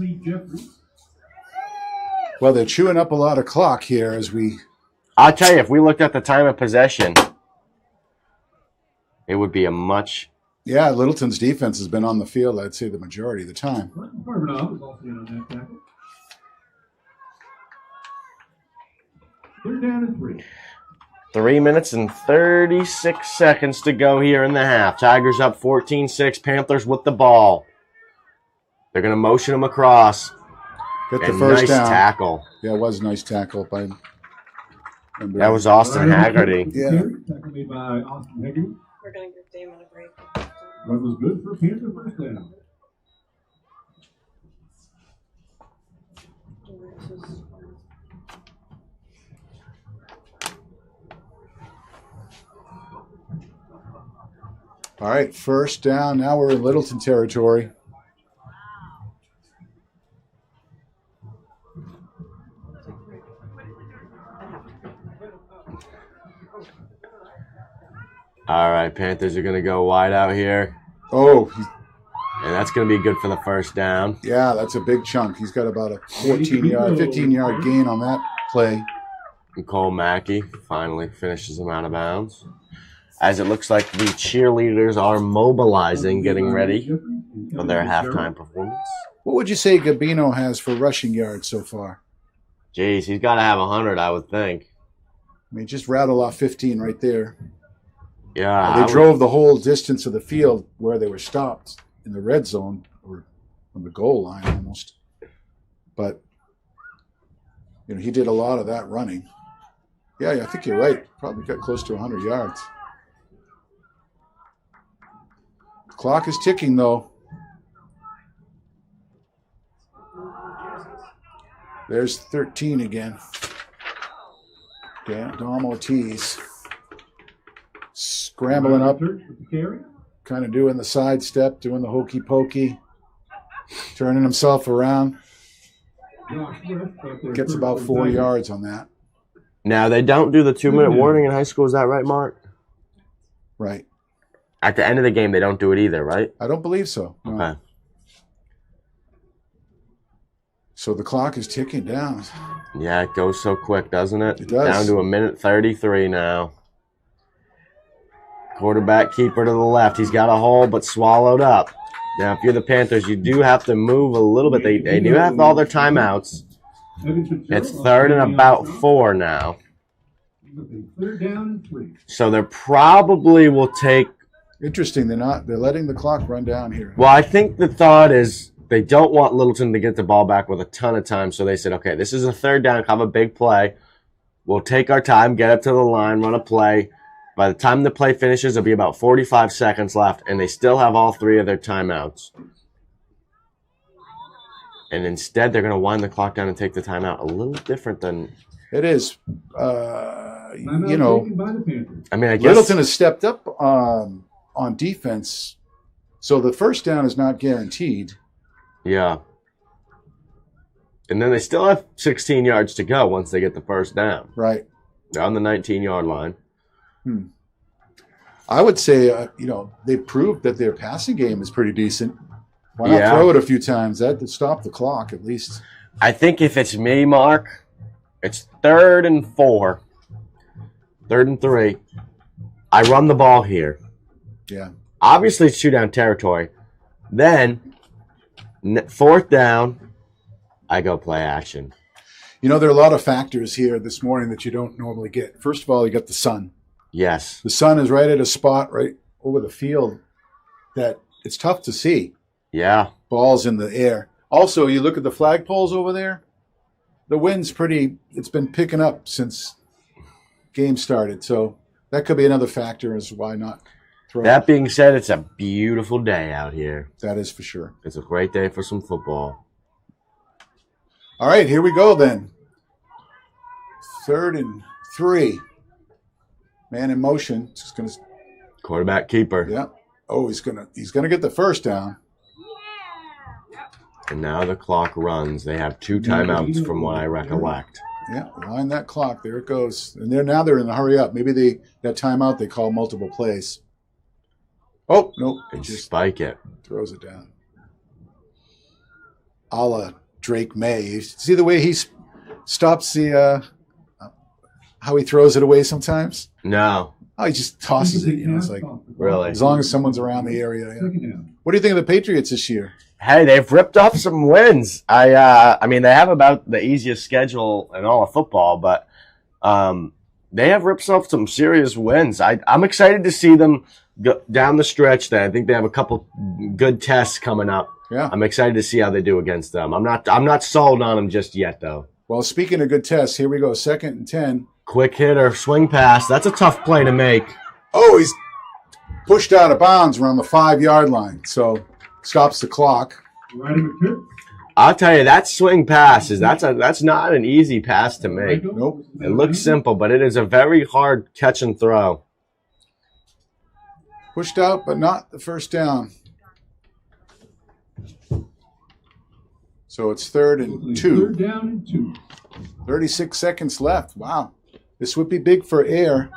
Well, they're chewing up a lot of clock here as we... I'll tell you, if we looked at the time of possession, it would be a much... Yeah, Littleton's defense has been on the field, I'd say, the majority of the time. 3rd down and 3. 3 minutes and 36 seconds to go here in the half. Tigers up 14-6. Panthers with the ball. They're going to motion them across. Get the first nice down. Tackle. Yeah, it was a nice tackle by... That was Austin Haggerty. Yeah. Tackle made by Austin Haggerty. We're going to give Damon a break. Run was good for Panther first down. All right, first down. Now we're in Littleton territory. All right, Panthers are going to go wide out here. Oh, And that's going to be good for the first down. yeah, that's a big chunk. He's got about a 15-yard gain on that play. And Cole Mackey finally finishes him out of bounds. As it looks like the cheerleaders are mobilizing, getting ready for their halftime performance. What would you say Gabino has for rushing yards so far? Jeez, he's got to have 100, I would think. I mean, just rattle off 15 right there. Yeah. They drove the whole distance of the field where they were stopped in the red zone or on the goal line almost. But, he did a lot of that running. Yeah, I think you're right. Probably got close to 100 yards. The clock is ticking, though. There's 13 again. Dom Ortiz scrambling up, kind of doing the sidestep, doing the hokey pokey, turning himself around. Gets about 4 yards on that. Now, they don't do the 2-minute warning in high school. Is that right, Mark? Right. At the end of the game, they don't do it either, right? I don't believe so. No. Okay. So the clock is ticking down. Yeah, it goes so quick, doesn't it? It does. Down to 1:33 now. Quarterback keeper to the left. He's got a hole, but swallowed up. Now, if you're the Panthers, you do have to move a little bit. They do have all their timeouts. It's 3rd and about 4 now. So they probably will take. Interesting. They're letting the clock run down here. Well, I think the thought is they don't want Littleton to get the ball back with a ton of time. So they said, okay, this is a 3rd down, have a big play. We'll take our time, get up to the line, run a play. By the time the play finishes, there'll be about 45 seconds left, and they still have all 3 of their timeouts. And instead, they're going to wind the clock down and take the timeout. A little different than... It is. I mean, I guess... Littleton has stepped up on defense, so the first down is not guaranteed. Yeah. And then they still have 16 yards to go once they get the first down. Right. They're on the 19-yard line. I would say, they proved that their passing game is pretty decent. Why not throw it a few times? That would stop the clock at least. I think if it's me, Mark, it's 3rd and 4. 3rd and 3. I run the ball here. Yeah. Obviously, it's 2-down territory. Then, 4th down, I go play action. There are a lot of factors here this morning that you don't normally get. First of all, you got the sun. Yes. The sun is right at a spot right over the field that it's tough to see. Yeah. Ball's in the air. Also, you look at the flagpoles over there. The wind's it's been picking up since game started. So that could be another factor as why not throw. That being said, it's a beautiful day out here. That is for sure. It's a great day for some football. All right, here we go then. 3rd and 3. Man in motion. Just gonna. Quarterback keeper. Yeah. Oh, he's gonna get the first down. And now the clock runs. They have 2 timeouts from what I recollect. Yeah, wind that clock. There it goes. And they're in the hurry up. Maybe that timeout they call multiple plays. Oh, nope. And just spike it. Throws it down. A la Drake May. You see the way he stops how he throws it away sometimes? No. Oh, he just tosses it. It's like, really? As long as someone's around the area. Yeah. What do you think of the Patriots this year? Hey, they've ripped off some wins. I mean, they have about the easiest schedule in all of football, but they have ripped off some serious wins. I'm excited to see them go down the stretch. I think they have a couple good tests coming up. Yeah, I'm excited to see how they do against them. I'm not sold on them just yet, though. Well, speaking of good tests, here we go. 2nd and 10. Quick hitter, swing pass. That's a tough play to make. Oh, he's pushed out of bounds around the 5-yard line. So stops the clock. I'll tell you, that swing pass that's not an easy pass to make. Nope. It looks simple, but it is a very hard catch and throw. Pushed out, but not the first down. So it's 3rd and 2. 3rd down and 2. 36 seconds left. Wow. This would be big for Ayer.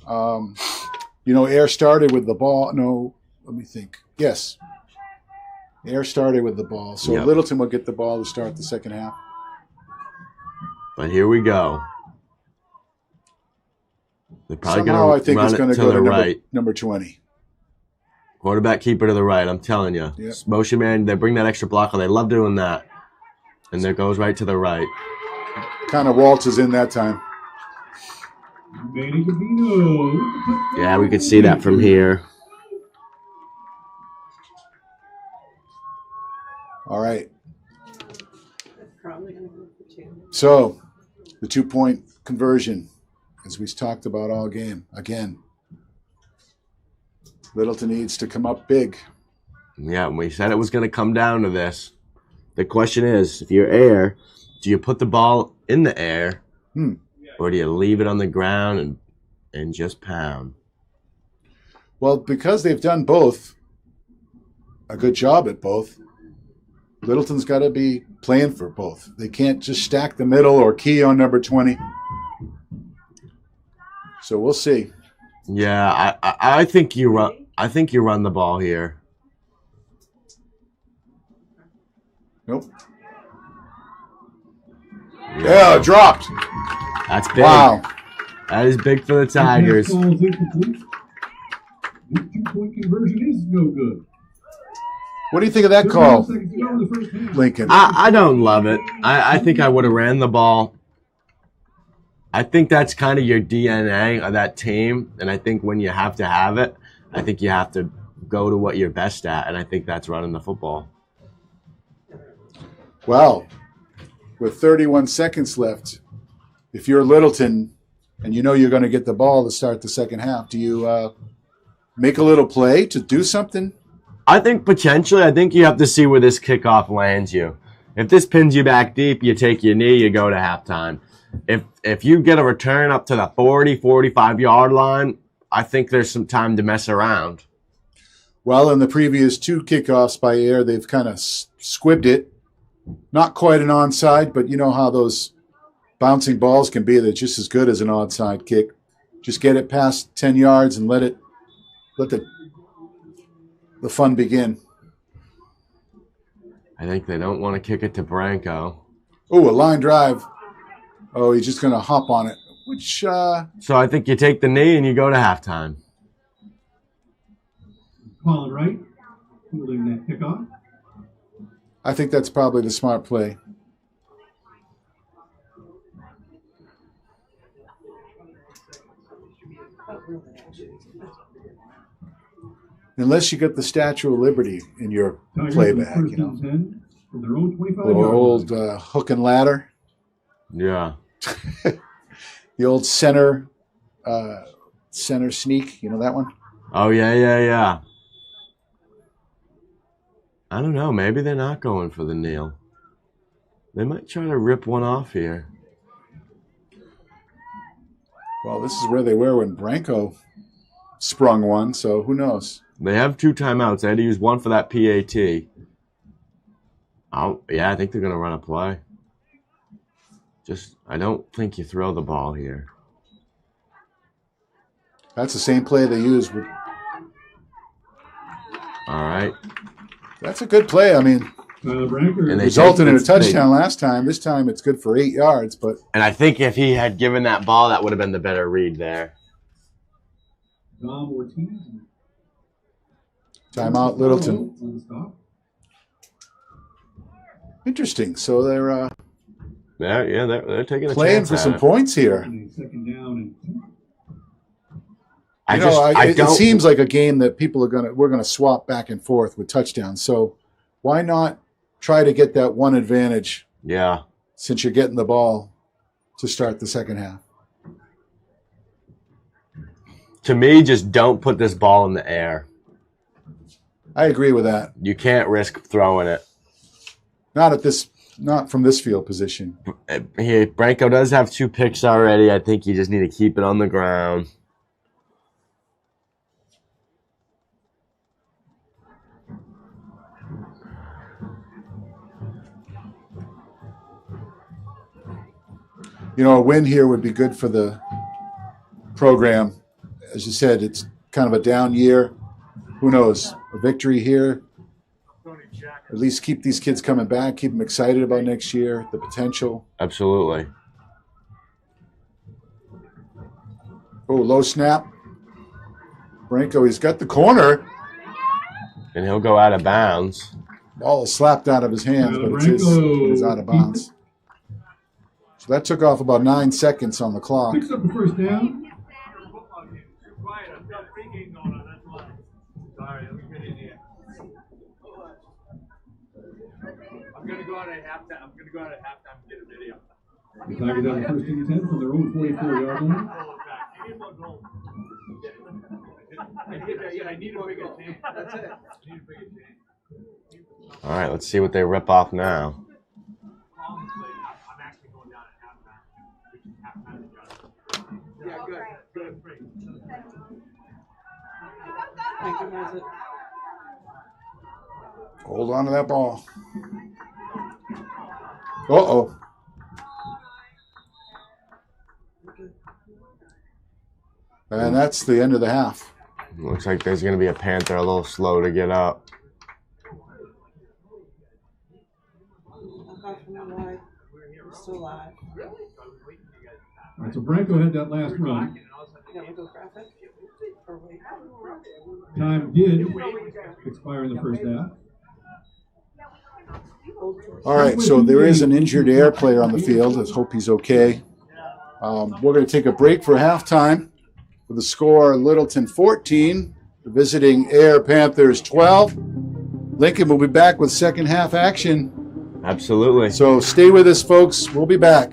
Ayer started with the ball. No, let me think. Yes. Ayer started with the ball. So Yep. Littleton will get the ball to start the second half. But here we go. They're probably Somehow I think run it's it going to to go the to right. number 20. Quarterback keeper to the right, I'm telling you. Yeah. Motion man, they bring that extra block on. They love doing that. And there goes right to the right. Kind of waltzes in that time. Manny Gavino. Yeah, we could see that from here. All right. Probably going to go for 2. So, the 2-point conversion, as we talked about all game. Again, Littleton needs to come up big. Yeah, we said it was going to come down to this. The question is, if you're Ayer, do you put the ball in the air or do you leave it on the ground and just pound? Well, because they've done both, a good job at both, Littleton's got to be playing for both. They can't just stack the middle or key on number 20. So we'll see. Yeah, I think you run. I think you run the ball here. Nope. Yeah, dropped. That's big. Wow. That is big for the Tigers. Ball is incomplete. This 2-point conversion is no good. What do you think of that call, 30 seconds to go in the first half. Lincoln? I don't love it. I think I would have ran the ball. I think that's kind of your DNA of that team. And I think when you have to have it, I think you have to go to what you're best at. And I think that's running the football. Well, with 31 seconds left, if you're Littleton and you know you're going to get the ball to start the second half, do you make a little play to do something? I think potentially, I think you have to see where this kickoff lands you. If this pins you back deep, you take your knee, you go to halftime. If you get a return up to the 40, 45-yard line, I think there's some time to mess around. Well, in the previous 2 kickoffs by Ayer, they've kind of squibbed it. Not quite an onside, but you know how those bouncing balls can be. They're just as good as an onside kick. Just get it past 10 yards and let the fun begin. I think they don't want to kick it to Branco. Oh, a line drive. Oh, he's just going to hop on it, which So I think you take the knee and you go to halftime. Colin Wright fielding that kickoff. I think that's probably the smart play. Unless you get the Statue of Liberty in your Tigers playback, first you know. and 10 from their own 25 Or yard old line. hook and ladder. Yeah. The old center sneak. You know that one? Oh, yeah. I don't know. Maybe they're not going for the kneel. They might try to rip one off here. Well, this is where they were when Branco sprung one, so who knows? They have 2 timeouts. They had to use one for that PAT. Oh, yeah, I think they're going to run a play. I don't think you throw the ball here. That's the same play they used. All right. That's a good play. I mean, Branker. And they resulted in a it's touchdown last time. This time it's good for 8 yards, but And I think if he had given that ball, that would have been the better read there. Dom Ortiz. timeout Littleton. On the stop. Interesting. So they're They're taking a playing chance for at some it. points here. And a second down and 2. It seems like a game that we're gonna swap back and forth with touchdowns. So why not try to get that one advantage Yeah. since you're getting the ball to start the second half? To me, just don't put this ball in the air. I agree with that. You can't risk throwing it. Not from this field position. Branco does have 2 picks already. I think you just need to keep it on the ground. You know, a win here would be good for the program. As you said, it's kind of a down year. Who knows? A victory here. At least keep these kids coming back, keep them excited about next year, the potential. Absolutely. Oh, low snap. Branco, he's got the corner. And he'll go out of bounds. Ball is slapped out of his hands, but it is out of bounds. So that took off about 9 seconds on the clock. Picks up the first down. I'm gonna go out at halftime and get a video. The Tigers have the first and 10 from their own 44-yard line. I need a bigger change. That's it. I need a bigger change. All right, let's see what they rip off now. I'm actually going down at halftime. Yeah, good. Thank you, has it. Hold on to that ball. Uh-oh. And that's the end of the half. Looks like there's going to be a Panther a little slow to get up. We're still live. All right, so Branco had that last run. Yeah, we'll go graphic. Or wait. Time did expire in the first half. All right, so there is an injured Ayer player on the field. Let's hope he's okay. We're going to take a break for halftime with the score Littleton 14, visiting Ayer Panthers 12. Lincoln will be back with second half action. Absolutely. So stay with us, folks. We'll be back.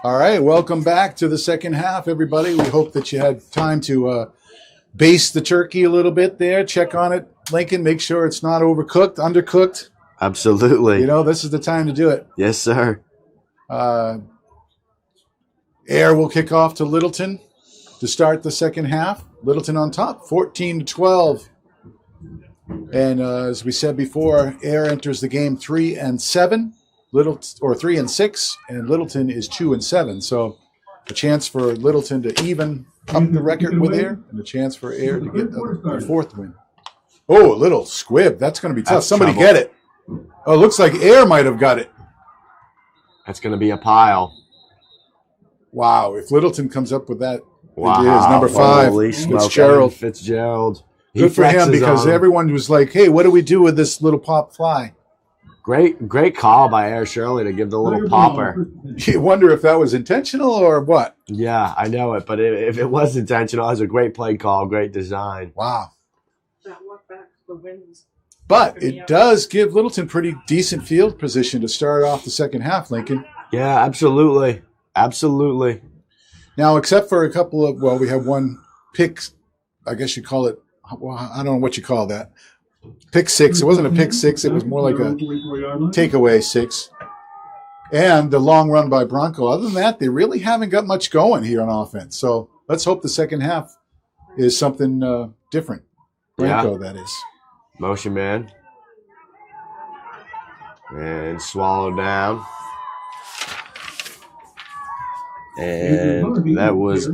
All right, welcome back to the second half, everybody. We hope that you had time to baste the turkey a little bit there. Check on it, Lincoln. Make sure it's not overcooked, undercooked. Absolutely. You know, this is the time to do it. Yes, sir. Ayer will kick off to Littleton to start the second half. Littleton on top, 14-12. And as we said before, Ayer enters the game 3-7. 3-6, and Littleton is 2-7. So a chance for Littleton to even up the record with Ayer, and a chance for Ayer to get a fourth win. Oh, a little squib. That's going to be tough. That's Somebody trouble. get it. Oh, it looks like Ayer might have got it. That's going to be a pile. Wow. If Littleton comes up with that, Wow. it is number 5. Holy smoke. Fitzgerald. Fitzgerald. He Good for him flexes because on him. everyone was like, hey, what do we do with this little pop fly? Great call by Ayer Shirley to give the little popper. You wonder if that was intentional or what? Yeah, I know it, but if it was intentional, it was a great play call, great design. Wow. That walk back the winds. But it does give Littleton pretty decent field position to start off the second half, Lincoln. Yeah, absolutely. Absolutely. Now, except for a couple of, well, we have one pick, I guess you call it, well, I don't know what you call that. pick six. It wasn't a pick six. It was more like a takeaway six. And the long run by Bronco. Other than that, they really haven't got much going here on offense. So let's hope the second half is something different. Bronco, that is. Motion man. And swallow down. And that was...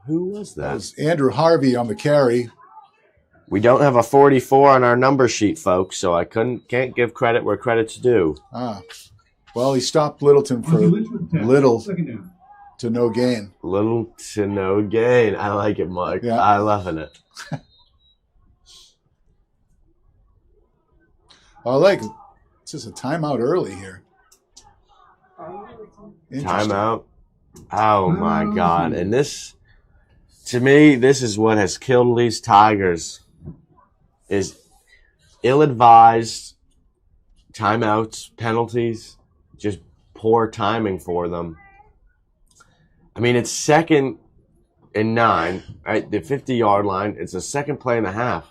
Who was that? That was Andrew Harvey on the carry. We don't have a 44 on our number sheet, folks, so I can't give credit where credit's due. Well, he stopped Littleton for little to no gain. Little to no gain. I like it, Mike. Yeah. I loving it. I like it. It's just a timeout early here. Timeout. Oh, my God. And this, to me, this is what has killed these Tigers, is ill-advised timeouts, penalties, just poor timing for them. I mean, it's 2nd and 9, right? The 50-yard line. It's a second play and a half.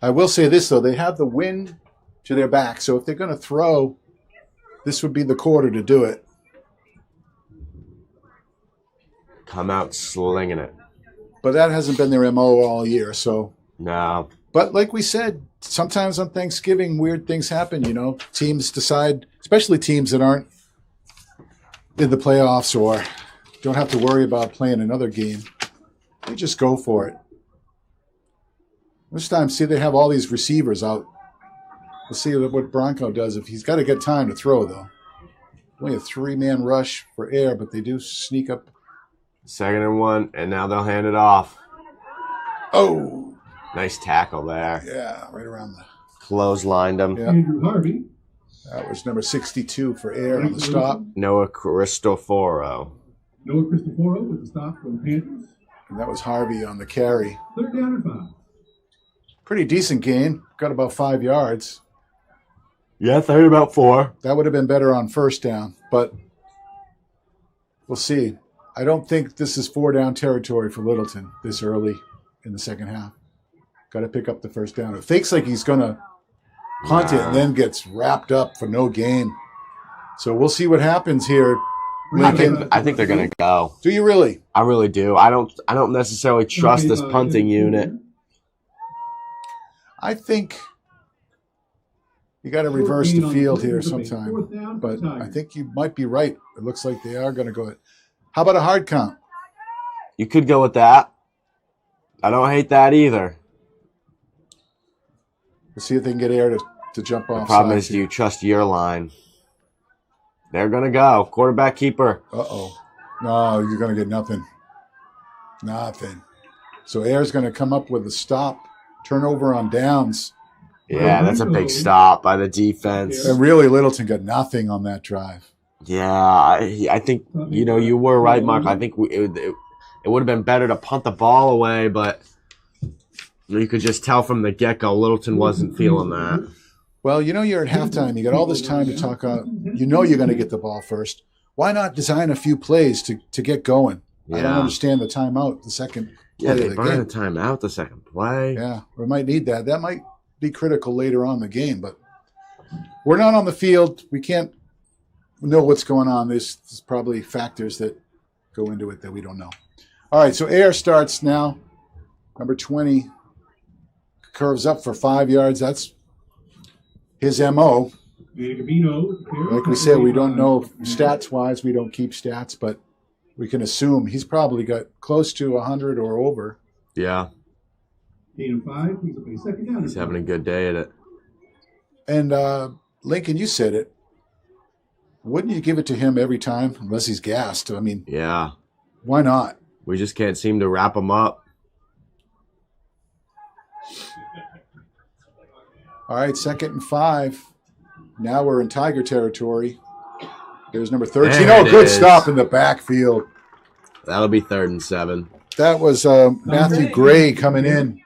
I will say this, though. They have the wind to their back, so if they're going to throw, this would be the quarter to do it. Come out slinging it. But that hasn't been their MO all year, so. No. But like we said, sometimes on Thanksgiving, weird things happen, you know. Teams decide, especially teams that aren't in the playoffs or don't have to worry about playing another game. They just go for it. This time, see, they have all these receivers out. We'll see what Bronco does. If he's got to get time to throw, though. Only a 3-man rush for Ayer, but they do sneak up. 2nd and 1, and now they'll hand it off. Oh. Nice tackle there. Yeah, right around the... Clotheslined him. Yeah. Andrew Harvey. That was number 62 for Ayer on the stop. Noah Cristoforo. Noah Cristoforo with the stop from Panthers. And that was Harvey on the carry. 3rd down and 5. Pretty decent gain. Got about 5 yards. Yeah, 3rd about 4. That would have been better on first down, but we'll see. I don't think this is 4-down territory for Littleton this early in the second half. Got to pick up the first down. It fakes like he's going to punt it and then gets wrapped up for no gain. So we'll see what happens here. Lincoln. I think they're going to go. Do you really? I really do. I don't necessarily trust this punting unit. I think you got to reverse the field here sometime. But I think you might be right. It looks like they are going to go. How about a hard count? You could go with that. I don't hate that either. Let's see if they can get Ayer to jump off. The problem is, do you trust your line? They're going to go. Quarterback keeper. Uh-oh. No, you're going to get nothing. Nothing. So Ayer's going to come up with a stop. Turnover on downs. Yeah, that's a big stop by the defense. And really, Littleton got nothing on that drive. Yeah, I think, you were right, Mark. I think it would have been better to punt the ball away, but you could just tell from the get-go Littleton wasn't feeling that. Well, you're at halftime. You got all this time to talk out. You're going to get the ball first. Why not design a few plays to get going? Yeah. I don't understand the timeout, the second play they of the burned game. the timeout the second play. Yeah, we might need that. That might be critical later on in the game, but we're not on the field. We can't know what's going on. There's probably factors that go into it that we don't know. All right, so Ayer starts now. Number 20 curves up for 5 yards. That's his MO. Like we said, we don't know stats-wise. We don't keep stats, but we can assume he's probably got close to 100 or over. Yeah. 8 and 5. He's having a good day at it. And Lincoln, you said it. Wouldn't you give it to him every time unless he's gassed? I mean, yeah. Why not? We just can't seem to wrap him up. All right, 2nd and 5. Now we're in Tiger territory. There's number 13. Good stop in the backfield. That'll be 3rd and 7. That was Matthew Gray coming in,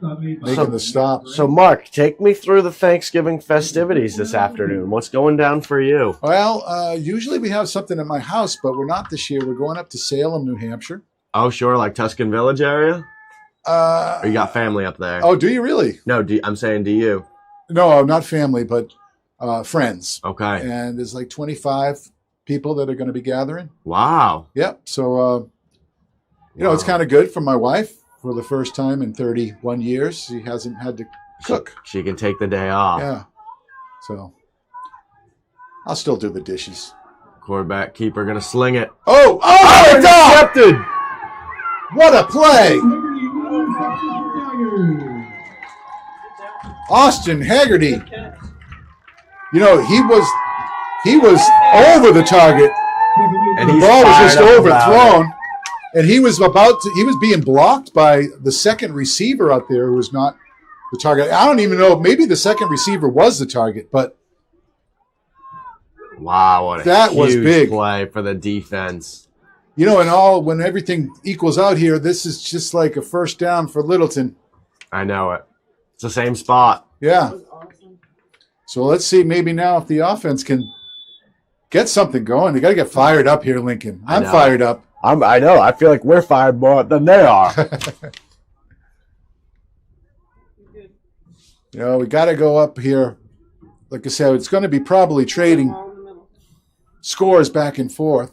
making the stop. So, Mark, take me through the Thanksgiving festivities this afternoon. What's going down for you? Well, usually we have something at my house, but we're not this year. We're going up to Salem, New Hampshire. Oh, sure, like Tuscan Village area? Or you got family up there? Oh, do you really? No, I'm saying do you? No, not family, but friends. Okay. And there's like 25 people that are going to be gathering. Wow. Yep. So, it's kind of good for my wife for the first time in 31 years. She hasn't had to cook. She can take the day off. Yeah. So I'll still do the dishes. Quarterback, keeper, going to sling it. Oh, Intercepted! What a play! Austin Haggerty. He was over the target. And The he's ball was just fired up about overthrown. And he was being blocked by the second receiver out there who was not the target. I don't even know. Maybe the second receiver was the target, but wow, what a that was huge big play for the defense. when everything equals out here, this is just like a first down for Littleton. I know it. It's the same spot. Yeah. So let's see maybe now if the offense can get something going. They got to get fired up here, Lincoln. I'm fired up. I know. I feel like we're fired more than they are. We got to go up here. Like I said, it's going to be probably trading scores back and forth.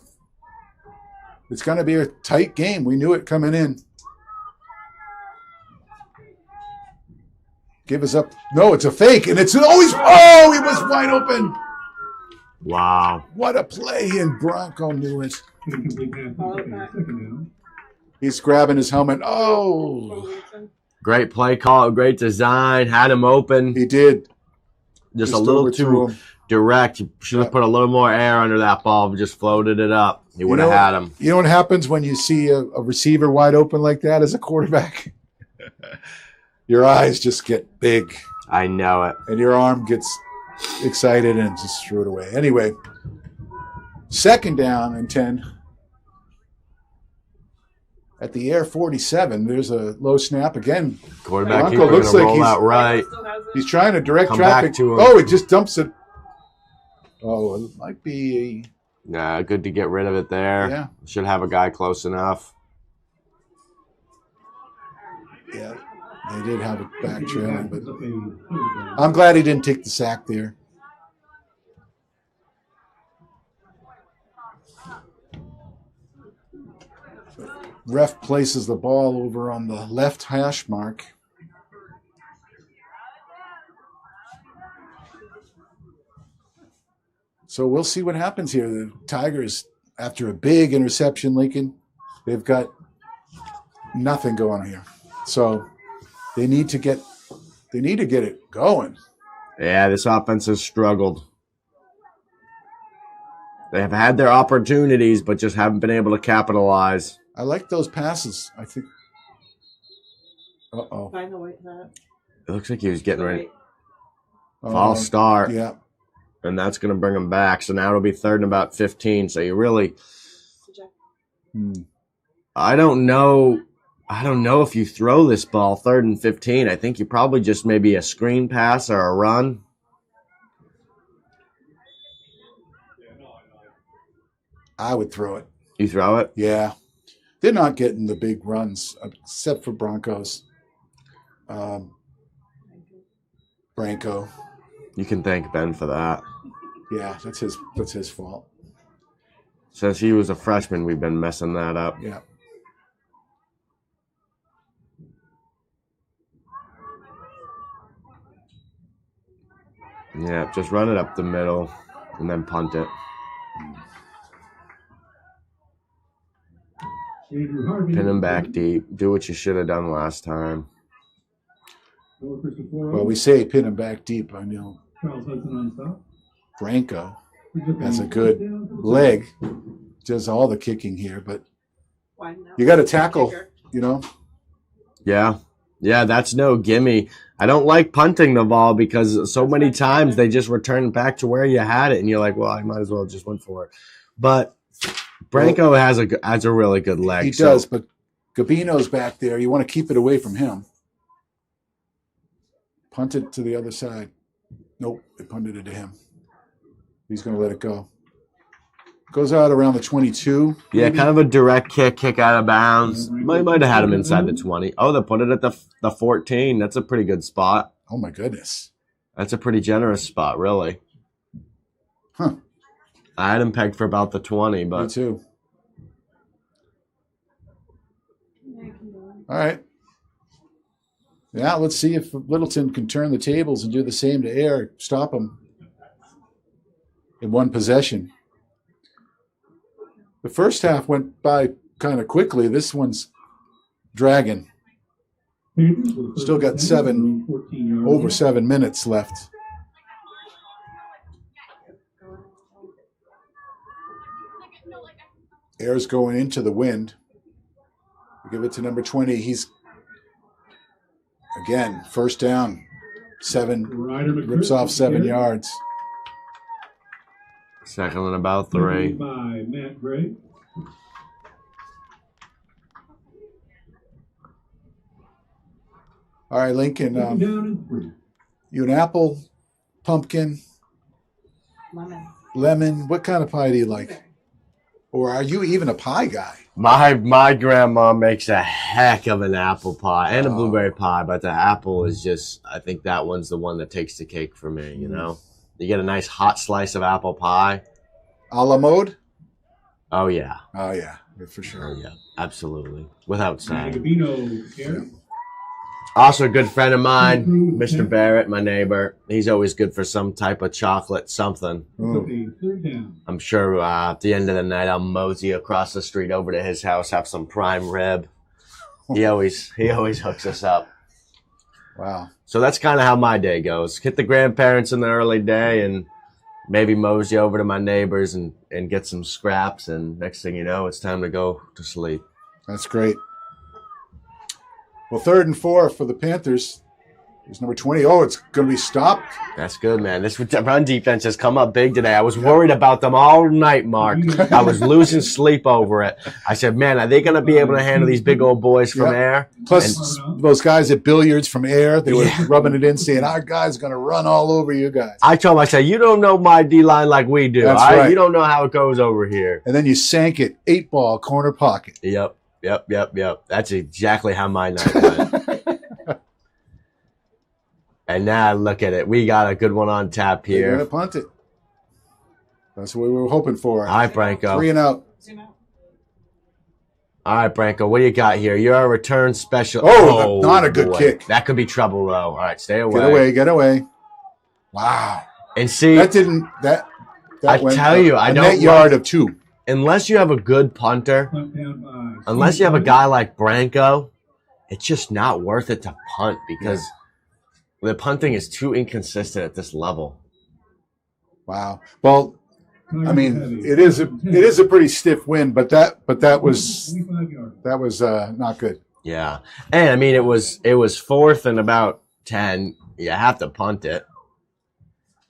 It's going to be a tight game. We knew it coming in. Give us up. No, it's a fake, and it's always. Oh, he was wide open. Wow. What a play, and Bronco knew it. He's grabbing his helmet. Oh. Great play call, great design, had him open. He did. Just a little too direct. You should have put a little more air under that ball, just floated it up. He would have had him. You know what happens when you see a receiver wide open like that as a quarterback? Your eyes just get big. I know it. And your arm gets excited and just threw it away. Anyway, second down and 10. At the Ayer 47, there's a low snap again. Quarterback Bronco looks like roll out right. He's trying to direct Come traffic. back to him. Oh, he just dumps it. Oh, it might be. Nah, good to get rid of it there. Yeah. Should have a guy close enough. Yeah, they did have it back trailing, but I'm glad he didn't take the sack there. Ref places the ball over on the left hash mark. So we'll see what happens here. The Tigers, after a big interception, Lincoln, they've got nothing going here. So they need to get it going. Yeah, this offense has struggled. They have had their opportunities, but just haven't been able to capitalize. I like those passes. I think. Uh-oh. Find the white hat. It looks like he was getting ready. Oh, False start. Yeah. And that's going to bring him back. So now it'll be third and about 15. So you really, I don't know if you throw this ball third and 15. I think you probably just maybe a screen pass or a run. I would throw it. You throw it? Yeah. They're not getting the big runs except for Broncos. Branco. You can thank Ben for that. Yeah, that's his fault. Since he was a freshman, we've been messing that up. Yeah. Yeah, just run it up the middle and then punt it. Pin him back deep. Do what you should have done last time. Well, we say pin him back deep. I know Branco has a good leg, does all the kicking here, but you got to tackle, Yeah. Yeah, that's no gimme. I don't like punting the ball because so many times they just return back to where you had it, and you're like, well, I might as well just went for it. But Branco has a really good leg. He does, but Gabino's back there. You want to keep it away from him. Punt it to the other side. Nope, they punted it to him. He's going to let it go. Goes out around the 22. Yeah, maybe? kind of a direct kick out of bounds. Might have had him inside the 20. Oh, they put it at the 14. That's a pretty good spot. Oh, my goodness. That's a pretty generous spot, really. Huh. I had him pegged for about the 20, Me but too. All right. Yeah, let's see if Littleton can turn the tables and do the same to Ayer. Stop him in one possession. The first half went by kind of quickly. This one's dragging. Still got over 7 minutes left. Ayer's going into the wind. We give it to number 20. He's, again, first down. 7, rips off 7 yards. second and about 3. By Matt Gray. All right, Lincoln. Down in 3. You an apple, pumpkin, lemon? What kind of pie do you like? Or are you even a pie guy? My grandma makes a heck of an apple pie and a blueberry pie, but the apple is just, I think that one's the one that takes the cake for me, you know? You get a nice hot slice of apple pie. A la mode? Oh, yeah. Oh, yeah, for Oh, sure. yeah. Absolutely. Without saying. Gabino, Eric. Also, a good friend of mine, Mr. Barrett, my neighbor. He's always good for some type of chocolate something. Ooh. A third down. I'm sure at the end of the night, I'll mosey across the street over to his house, have some prime rib. He always hooks us up. Wow. So that's kind of how my day goes. Hit the grandparents in the early day and maybe mosey over to my neighbors and get some scraps. And next thing you know, it's time to go to sleep. That's great. Well, 3rd and 4 for the Panthers. Here's number 20. Oh, it's going to be stopped. That's good, man. This run defense has come up big today. I was worried about them all night, Mark. I was losing sleep over it. I said, man, are they going to be able to handle these big old boys from Ayer? Plus, those guys at Billiards from Ayer, they were rubbing it in, saying, our guy's going to run all over you guys. I told him, I said, you don't know my D-line like we do. That's right. You don't know how it goes over here. And then you sank it, 8-ball, corner pocket. Yep. That's exactly how my night went. And now look at it. We got a good one on tap They're here. going to punt it. That's what we were hoping for. All right, Branko. 3 and out. All right, Branko, what do you got here? You're a return special. Oh, not a good kick. That could be trouble, though. All right, stay away. Get away. Wow. And see, That didn't, that I went tell you, I a don't net yard of 2. unless you have a good punter, Punt down by unless you have a guy like Branko, it's just not worth it to punt because the punting is too inconsistent at this level. Wow. Well, I mean, it is a pretty stiff win, but that was 25 yards. not good. Yeah, and I mean it was 4th and about 10. You have to punt it,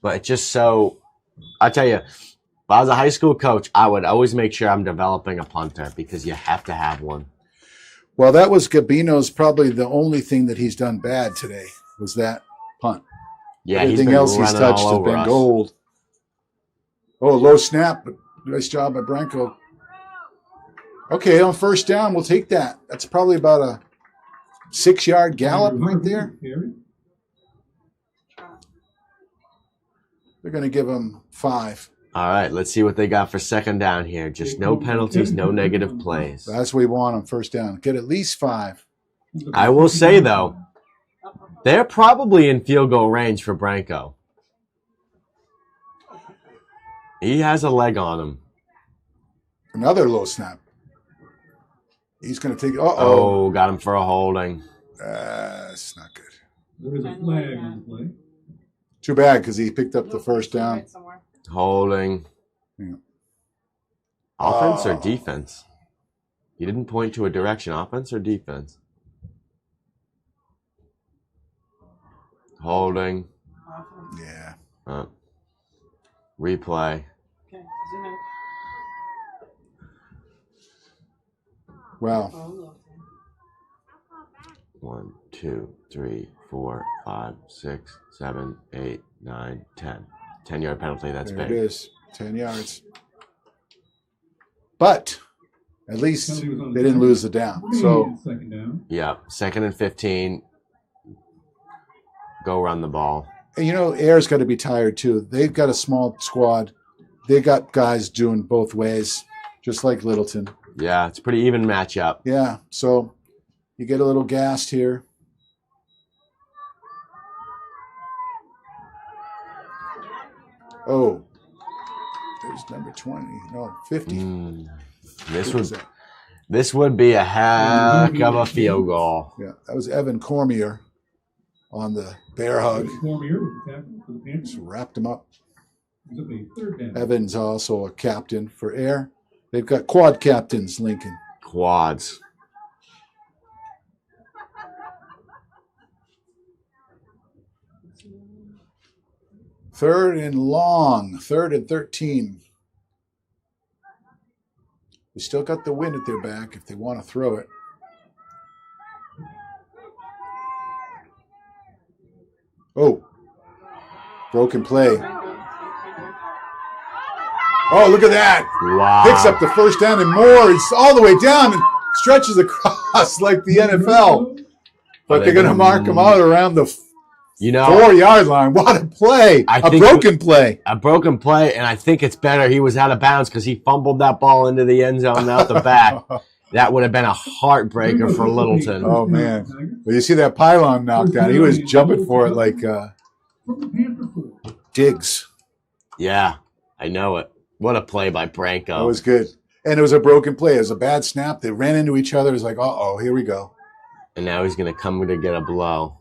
but it's just so. I tell you, if I was a high school coach, I would always make sure I'm developing a punter because you have to have one. Well, that was Gabino's probably the only thing that he's done bad today was that punt. Yeah, Everything else he's touched has been gold. Oh, low snap, but nice job by Branko. Okay, on 1st down, we'll take that. That's probably about a 6-yard gallop right there. They're going to give him 5. All right, let's see what they got for 2nd down here. Just no penalties, no negative plays. That's what we want on 1st down. Get at least 5. I will say, though, they're probably in field goal range for Branko. He has a leg on him. Another low snap. He's going to take. Oh, got him for a holding. That's not good. There is a flag on the play. Too bad because he picked up the 1st down. Holding. Yeah. Offense or defense? You didn't point to a direction. Offense or defense? Holding. Yeah. Replay. Okay, zoom in. Well, Oh, look. 1, 2, 3, 4, 5, 6, 7, 8, 9, 10. 10-yard penalty. That's there big. it is. 10 yards. But at least they didn't lose the down. So Second down. Yeah, 2nd and 15. Go run the ball. and Ayer's got to be tired too. They've got a small squad. They got guys doing both ways, just like Littleton. Yeah, it's a pretty even matchup. Yeah, so you get a little gassed here. Oh, there's number 20. No, 50. This would be a heck of a field goal. Yeah, that was Evan Cormier on the bear hug. Cormier with the tackle for the Panthers. Just wrapped him up. He's up a third down. Evan's also a captain for Ayer. They've got quad captains, Lincoln. Quads. Third and long, 3rd and 13. They still got the wind at their back if they want to throw it. Oh, broken play. Oh, look at that. Wow. Picks up the first down and more. It's all the way down and stretches across like the NFL. But they're going to mark him out around the 4-yard line. What a play. A broken play. A broken play, and I think it's better he was out of bounds because he fumbled that ball into the end zone out the back. That would have been a heartbreaker for Littleton. Oh, man. Well, you see that pylon knocked down. He was jumping for it like Diggs. Yeah, I know it. What a play by Branco. That was good. And it was a broken play. It was a bad snap. They ran into each other. It was like, uh-oh, here we go. And now he's going to come to get a blow.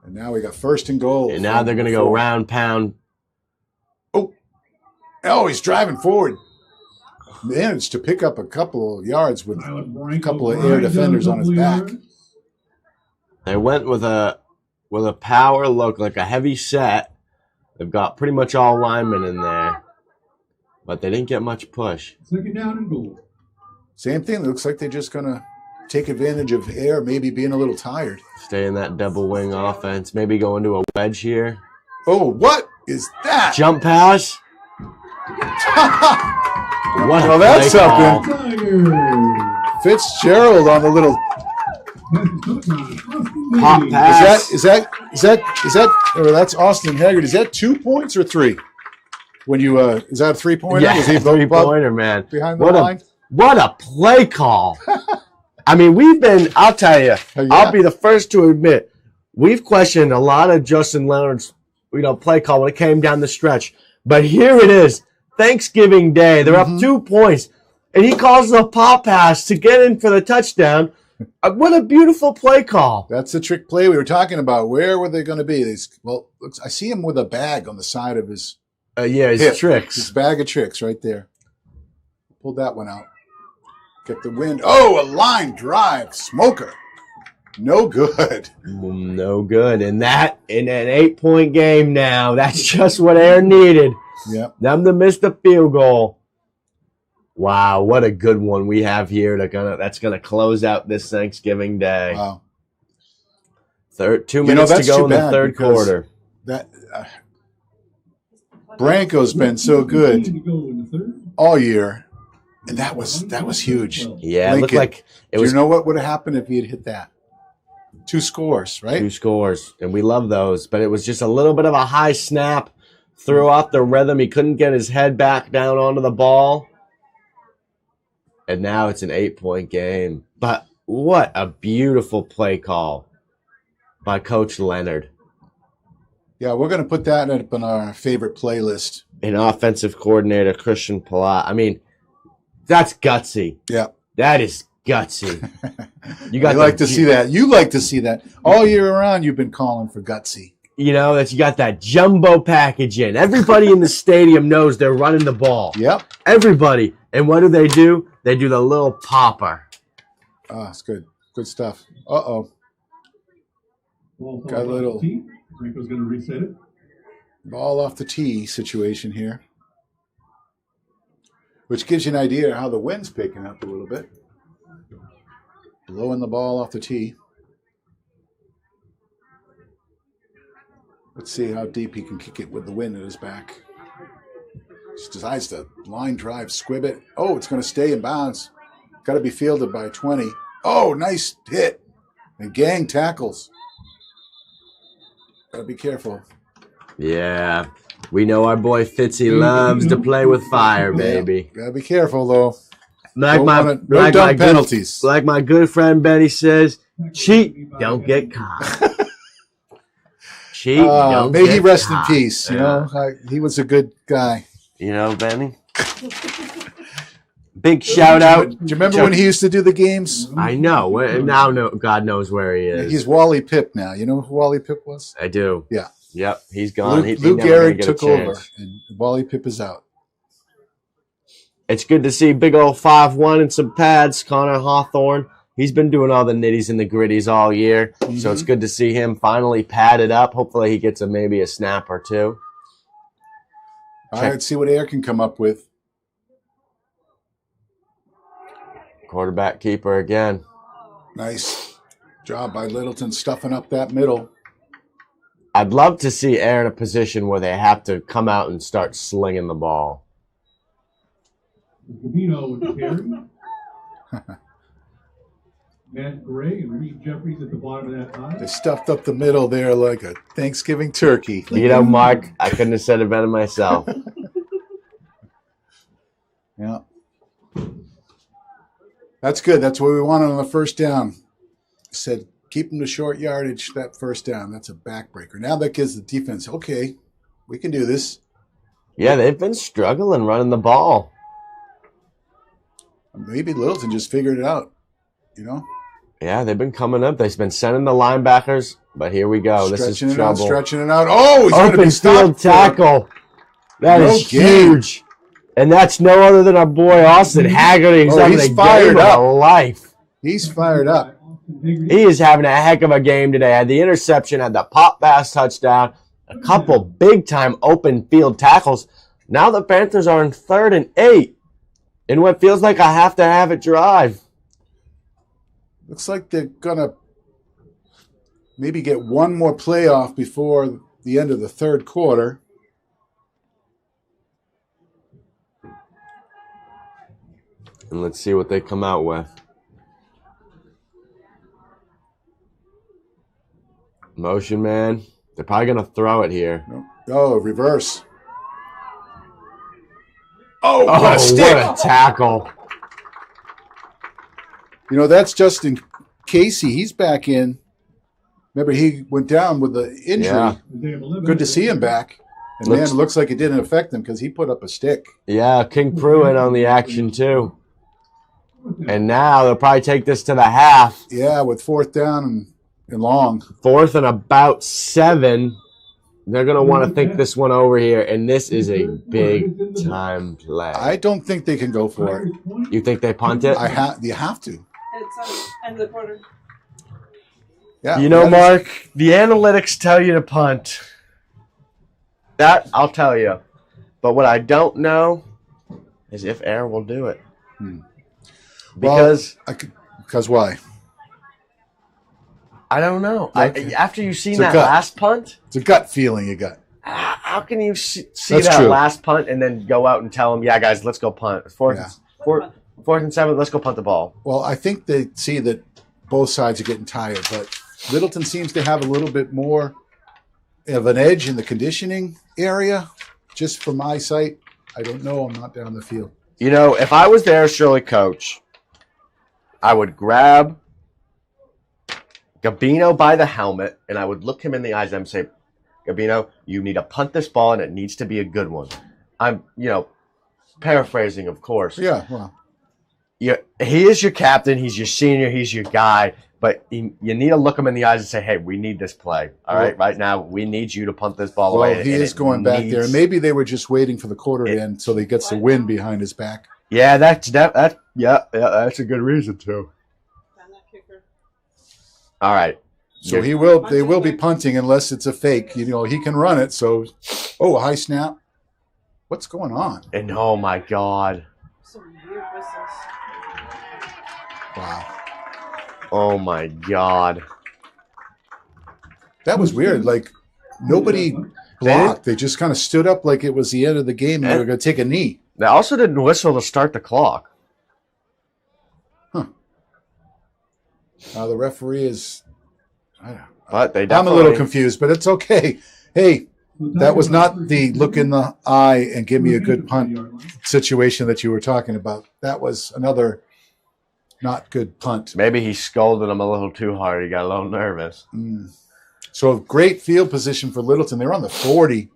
And now we got 1st and goal. And now they're going to go round pound. Oh, he's driving forward. Managed to pick up a couple of yards with a couple of Ayer defenders on his back. They went with a power look, like a heavy set. They've got pretty much all linemen in there. But they didn't get much push. 2nd down and goal. Same thing. It looks like they're just going to take advantage of Ayer maybe being a little tired. Stay in that double wing offense. Maybe go into a wedge here. Oh, what is that? Jump pass. Well, that's something. Fitzgerald on the little pop pass. Is that or that's Austin Haggard. Is that 2 points or 3? When you is that a 3-pointer? Yeah, Was he 3-pointer, man. Behind the line? What a play call. I mean, I'll tell you, I'll be the first to admit, we've questioned a lot of Justin Leonard's, play call when it came down the stretch. But here it is, Thanksgiving Day. They're up 2 points, and he calls a pop pass to get in for the touchdown. What a beautiful play call. That's the trick play we were talking about. Where were they going to be? I see him with a bag on the side of his his hip. tricks. His bag of tricks right there. Pulled that one out. Get the wind. Oh, a line drive. Smoker. No good. No good. And that, in an 8-point game now, that's just what Ayer needed. Yep. Them to miss the field goal. Wow, what a good one we have here that's gonna close out this Thanksgiving Day. Wow. 2 minutes to go in the third because quarter. That Branco's been so good all year. And that was huge. Yeah, it looked like it was. Do you know what would have happened if he had hit that? 2 scores, right? 2 scores, and we love those. But it was just a little bit of a high snap, threw off the rhythm. He couldn't get his head back down onto the ball, and now it's an 8-point game. But what a beautiful play call by Coach Leonard. Yeah, we're going to put that up on our favorite playlist. And offensive coordinator Christian Palat. I mean, that's gutsy. Yeah. That is gutsy. You like to see that. You like to see that. All year around, you've been calling for gutsy. That you got that jumbo package in. Everybody in the stadium knows they're running the ball. Yep. Everybody. And what do? They do the little popper. Oh, it's good. Good stuff. Uh-oh. Got a little Branco's going to reset it. Ball off the tee situation here. Which gives you an idea of how the wind's picking up a little bit. Blowing the ball off the tee. Let's see how deep he can kick it with the wind at his back. Just decides to line drive, squib it. Oh, it's going to stay in bounds. Got to be fielded by 20. Oh, nice hit. And gang tackles. Got to be careful. Yeah. We know our boy Fitzy loves to play with fire, baby. Yeah, got to be careful, though. No dumb penalties. Like my good friend Benny says, cheat, don't get caught. Cheat, don't may get he rest caught. in peace. You know, he was a good guy. You know, Benny? Big shout out. Do you remember when he used to do the games? I know. Now, God knows where he is. He's Wally Pipp now. You know who Wally Pipp was? I do. Yeah. Yep, he's gone. Lou Gehrig took over, and Wally Pipp is out. It's good to see big old 5'1" and some pads, Connor Hawthorne. He's been doing all the nitties and the gritties all year, so it's good to see him finally padded up. Hopefully he gets maybe a snap or two. All right, let's see what Ayer can come up with. Quarterback keeper again. Nice job by Littleton stuffing up that middle. I'd love to see Ayer in a position where they have to come out and start slinging the ball. Gabino with carry. Matt Gray and Reed Jeffries at the bottom of that pile. They stuffed up the middle there like a Thanksgiving turkey. You know, Mark, I couldn't have said it better myself. Yeah. That's good. That's what we wanted on the first down. Said keep them to short yardage, that first down. That's a backbreaker. Now that gives the defense, okay, we can do this. Yeah, they've been struggling running the ball. Maybe Littleton just figured it out, you know? Yeah, they've been coming up. They've been sending the linebackers, but here we go. This is trouble. Stretching it out. Oh, he's going to be Open field stopped. tackle. That is huge. And that's no other than our boy Austin Haggerty. He's having a game of life. He's fired up. He is having a heck of a game today. Had the interception, had the pop pass touchdown, a couple big-time open field tackles. Now the Panthers are in 3rd and 8 in what feels like a have-to-have-it drive. Looks like they're going to maybe get one more playoff before the end of the third quarter. And let's see what they come out with. Motion man. They're probably going to throw it here. Oh, reverse. Oh, what a stick. What a tackle. You know, that's Justin Casey. He's back in. Remember, he went down with the injury. Yeah. Good to see him back. And man, it looks like it didn't affect him because he put up a stick. Yeah, King Pruitt on the action too. And now they'll probably take this to the half. Yeah, with 4th down and long. 4th and about 7. They're going to want to think this one over here, and this is a big-time play. I don't think they can go for it. You think they punt it? You have to. It's end of the quarter. Yeah. You know, Mark, the analytics tell you to punt. That, I'll tell you. But what I don't know is if Ayer will do it. Because why? I don't know. Okay. After you've seen It's a that gut. last punt, It's a gut feeling you got. how can you see That's that true. last punt and then go out and tell them, yeah, guys, let's go punt. Fourth and 7, let's go punt the ball. Well, I think they see that both sides are getting tired, but Littleton seems to have a little bit more of an edge in the conditioning area. Just from my sight, I don't know. I'm not down the field. You know, if I was there, Shirley coach, I would grab Gabino by the helmet and I would look him in the eyes and say, Gabino, you need to punt this ball and it needs to be a good one. I'm, paraphrasing, of course. Yeah, well. He is your captain. He's your senior. He's your guy. But you need to look him in the eyes and say, hey, we need this play. All right? Right now, we need you to punt this ball away. Well, he is going back there. And maybe they were just waiting for the quarter to end so he gets the wind behind his back. Yeah, that's a good reason, too. All right. So they will be punting unless it's a fake. He can run it. So, a high snap. What's going on? And oh, my God. Some weird whistles. Wow. Oh, my God. That was weird. Like, nobody block. They just kind of stood up like it was the end of the game and they were going to take a knee. They also didn't whistle to start the clock. Huh. The referee is... But they I'm a definitely... little confused, but it's okay. Hey, that was not the look in the eye and give me a good punt situation that you were talking about. That was another not good punt. Maybe he scolded him a little too hard. He got a little nervous. So great field position for Littleton. They're on the 40.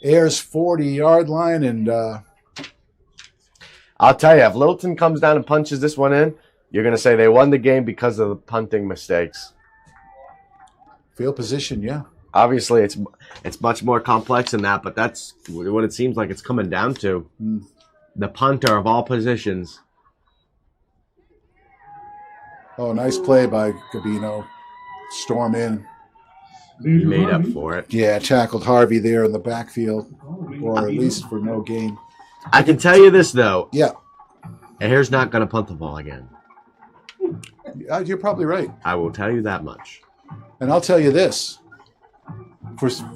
Ayer's 40-yard line, and I'll tell you, if Littleton comes down and punches this one in, you're going to say they won the game because of the punting mistakes. field position, yeah. Obviously, it's much more complex than that, but that's what it seems like it's coming down to. The punter of all positions. Oh, nice play by Gabino. Storm in. He made up for it. Yeah, tackled Harvey there in the backfield, or at least for no gain. I can tell you this, though. Yeah. Ayer's not going to punt the ball again. You're probably right. I will tell you that much. And I'll tell you this.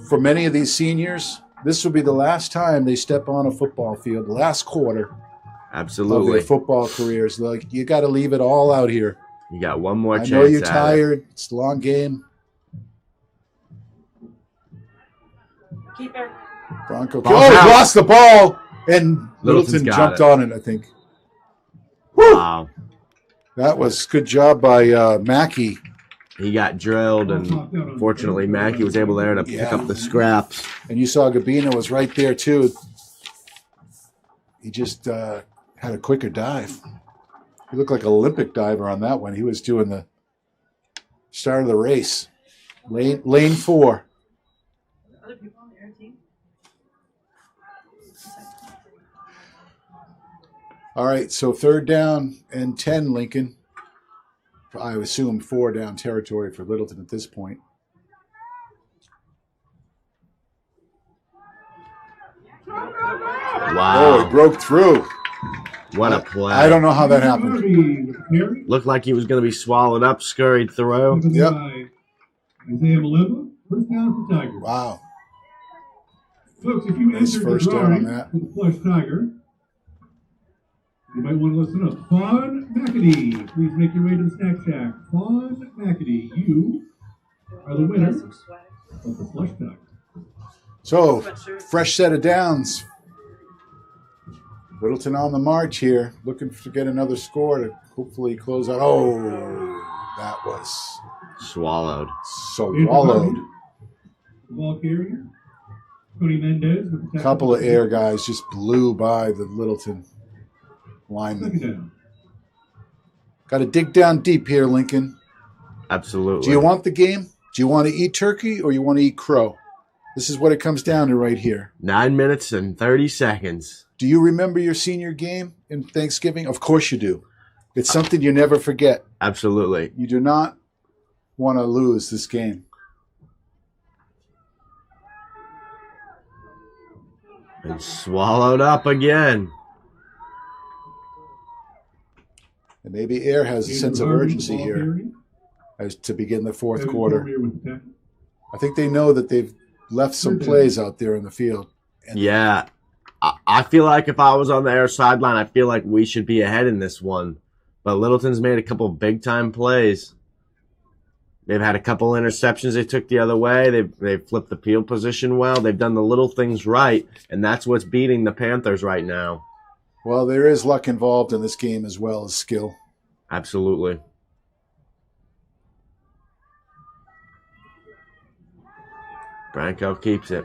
For many of these seniors, this will be the last time they step on a football field, the last quarter Absolutely. of their football careers. Like, you got to leave it all out here. You got one more chance. I know you're at tired. It's a long game. Keeper. Bronco. Ball's Oh, out. lost the ball. And Littleton's Littleton got jumped it. on it, I think. Wow. That was good job by Mackey. He got drilled, and fortunately, Mackey was able there to pick up the scraps. And you saw Gabino was right there, too. He just had a quicker dive. He looked like an Olympic diver on that one. He was doing the start of the race. Lane 4. Other people on the air team. All right, so 3rd down and 10, Lincoln. I assume 4 down territory for Littleton at this point. Oh, Wow. he broke through. What a play. I don't know how that happened. Looked like he was going to be swallowed up, scurried through. Yep. Isaiah Maleva, first down for Tigers. Wow. Folks, if you Nice entered first the down on drawing that. for the plush tiger, you might want to listen up. Fawn McAdee, please make your way to the snack shack. Fawn McAdee, you are the winner Some swag. of the plush tiger. So, fresh set of downs. Littleton on the march here, looking to get another score to hopefully close out. Oh, that was Swallowed. swallowed. The ball carrier, Tony Mendez with the A tackle. couple of air guys just blew by the Littleton Second lineman. down. Got to dig down deep here, Lincoln. Absolutely. Do you want the game? Do you want to eat turkey or you want to eat crow? This is what it comes down to right here. 9 minutes and 30 seconds. Do you remember your senior game in Thanksgiving? Of course you do. It's something you never forget. Absolutely. You do not want to lose this game. And swallowed up again. And maybe Air has a sense of urgency here as to begin the 4th quarter. I think they know that they've left some plays out there in the field. And Yeah. I feel like if I was on the Air sideline, I feel like we should be ahead in this one. But Littleton's made a couple big-time plays. They've had a couple interceptions they took the other way. They've flipped the field position well. They've done the little things right, and that's what's beating the Panthers right now. Well, there is luck involved in this game as well as skill. Absolutely. Branco keeps it.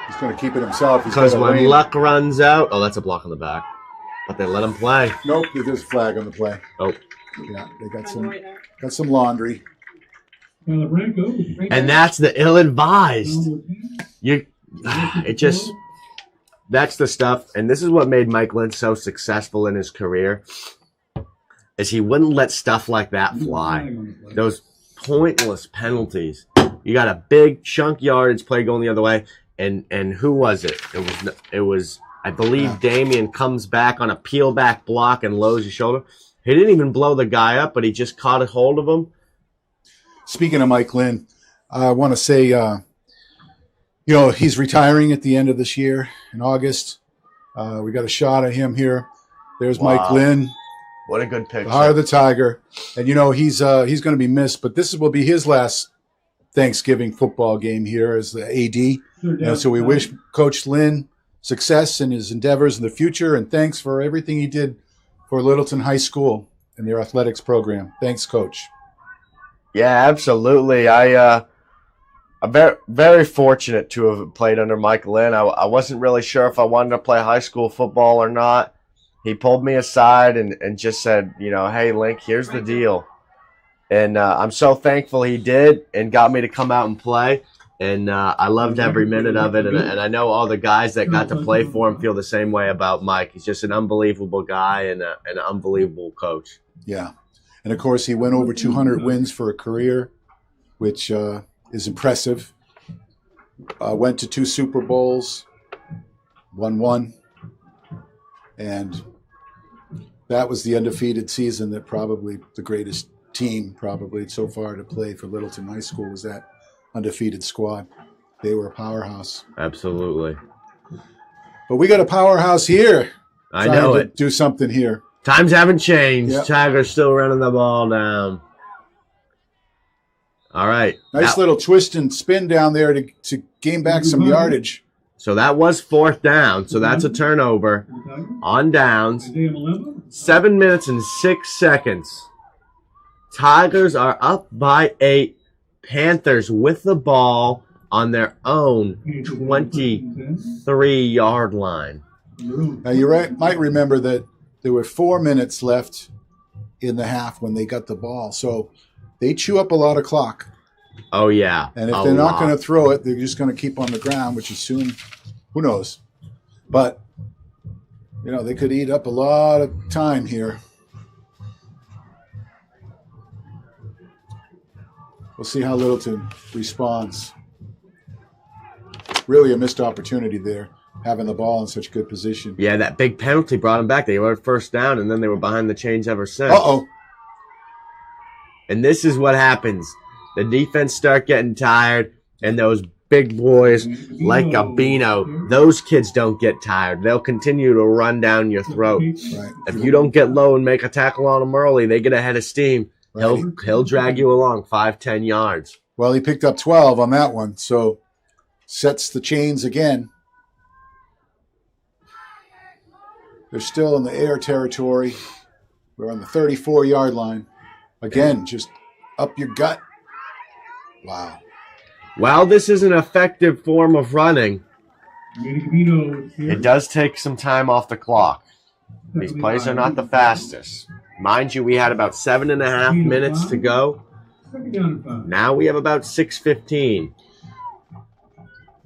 He's going to keep it himself. He's Because got a when lane. luck runs out... Oh, that's a block on the back. But they let him play. Nope, there's a flag on the play. Oh. Yeah, they got On the some right now. laundry. Tyler Branco with the And that's the ill-advised. That's the stuff. And this is what made Mike Lynch so successful in his career, is he wouldn't let stuff like that fly. Those pointless penalties. You got a big chunk yardage play going the other way, and who was it? It was I believe Damian comes back on a peel back block and lowers his shoulder. He didn't even blow the guy up, but he just caught a hold of him. Speaking of Mike Lynn, I want to say You know, he's retiring at the end of this year in August. We got a shot of him here. There's Mike Lynn, What a good picture. the heart of the Tiger. And, you know, he's going to be missed, but this will be his last Thanksgiving football game here as the AD. And so we wish Coach Lynn success in his endeavors in the future, and thanks for everything he did for Littleton High School and their athletics program. Thanks, Coach. Yeah, absolutely. I'm very, very fortunate to have played under Mike Lynn. I wasn't really sure if I wanted to play high school football or not. He pulled me aside and just said, you know, hey, Link, here's the deal. And I'm so thankful he did and got me to come out and play. And I loved every minute of it. And I know all the guys that got to play for him feel the same way about Mike. He's just an unbelievable guy and an unbelievable coach. Yeah. And, of course, he went over 200 wins for a career, which is impressive. Went to 2 Super Bowls, won 1. And that was the undefeated season that probably the greatest team probably so far to play for Littleton High School was that undefeated squad. They were a powerhouse. Absolutely. But we got a powerhouse here. I know it. Do something here. Times haven't changed. Yep. Tiger's still running the ball down. All right. Nice little twist and spin down there to gain back some yardage. So that was 4th down. So that's a turnover on downs. 7 minutes and 6 seconds. Tigers are up by 8. Panthers with the ball on their own 23-yard line. Now you might remember that there were 4 minutes left in the half when they got the ball. So they chew up a lot of clock. Oh, yeah. And if they're not going to throw it, they're just going to keep on the ground, which is soon, who knows. But, you know, they could eat up a lot of time here. We'll see how Littleton responds. Really a missed opportunity there, having the ball in such good position. Yeah, that big penalty brought them back. They were first down, and then they were behind the chains ever since. Uh-oh. And this is what happens. The defense start getting tired, and those big boys like Gabino, those kids don't get tired. They'll continue to run down your throat. Right. If you don't get low and make a tackle on them early, they get ahead of steam. Right. He'll drag you along 5-10 yards. Well, he picked up 12 on that one, so sets the chains again. They're still in the Ayer territory. We're on the 34-yard line. Again, just up your gut. Wow. While this is an effective form of running, it does take some time off the clock. These plays are not the fastest. Mind you, we had about 7.5 minutes to go. Now we have about 6:15.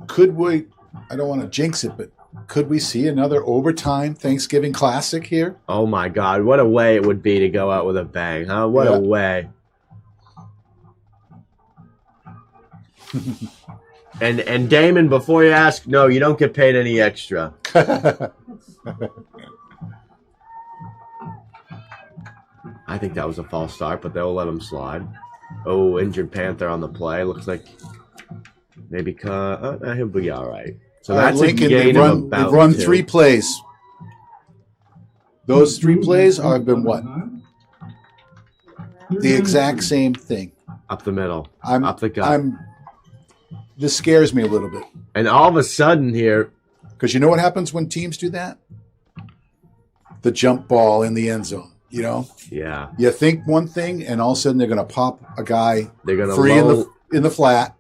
Could we, I don't want to jinx it, but could we see another overtime Thanksgiving Classic here? Oh, my God. What a way it would be to go out with a bang, huh? What a way. And Damon, before you ask, no, you don't get paid any extra. I think that was a false start, but they'll let him slide. Oh, injured Panther on the play. Looks like maybe he'll be all right. So that's Lincoln, a gain of about they've run 2. 3 plays. Those 3 plays have been what? The exact same thing. Up the middle. Up the gut. This scares me a little bit. And all of a sudden here. Because you know what happens when teams do that? The jump ball in the end zone. You know? Yeah. You think one thing, and all of a sudden they're going to pop a guy free in the flat.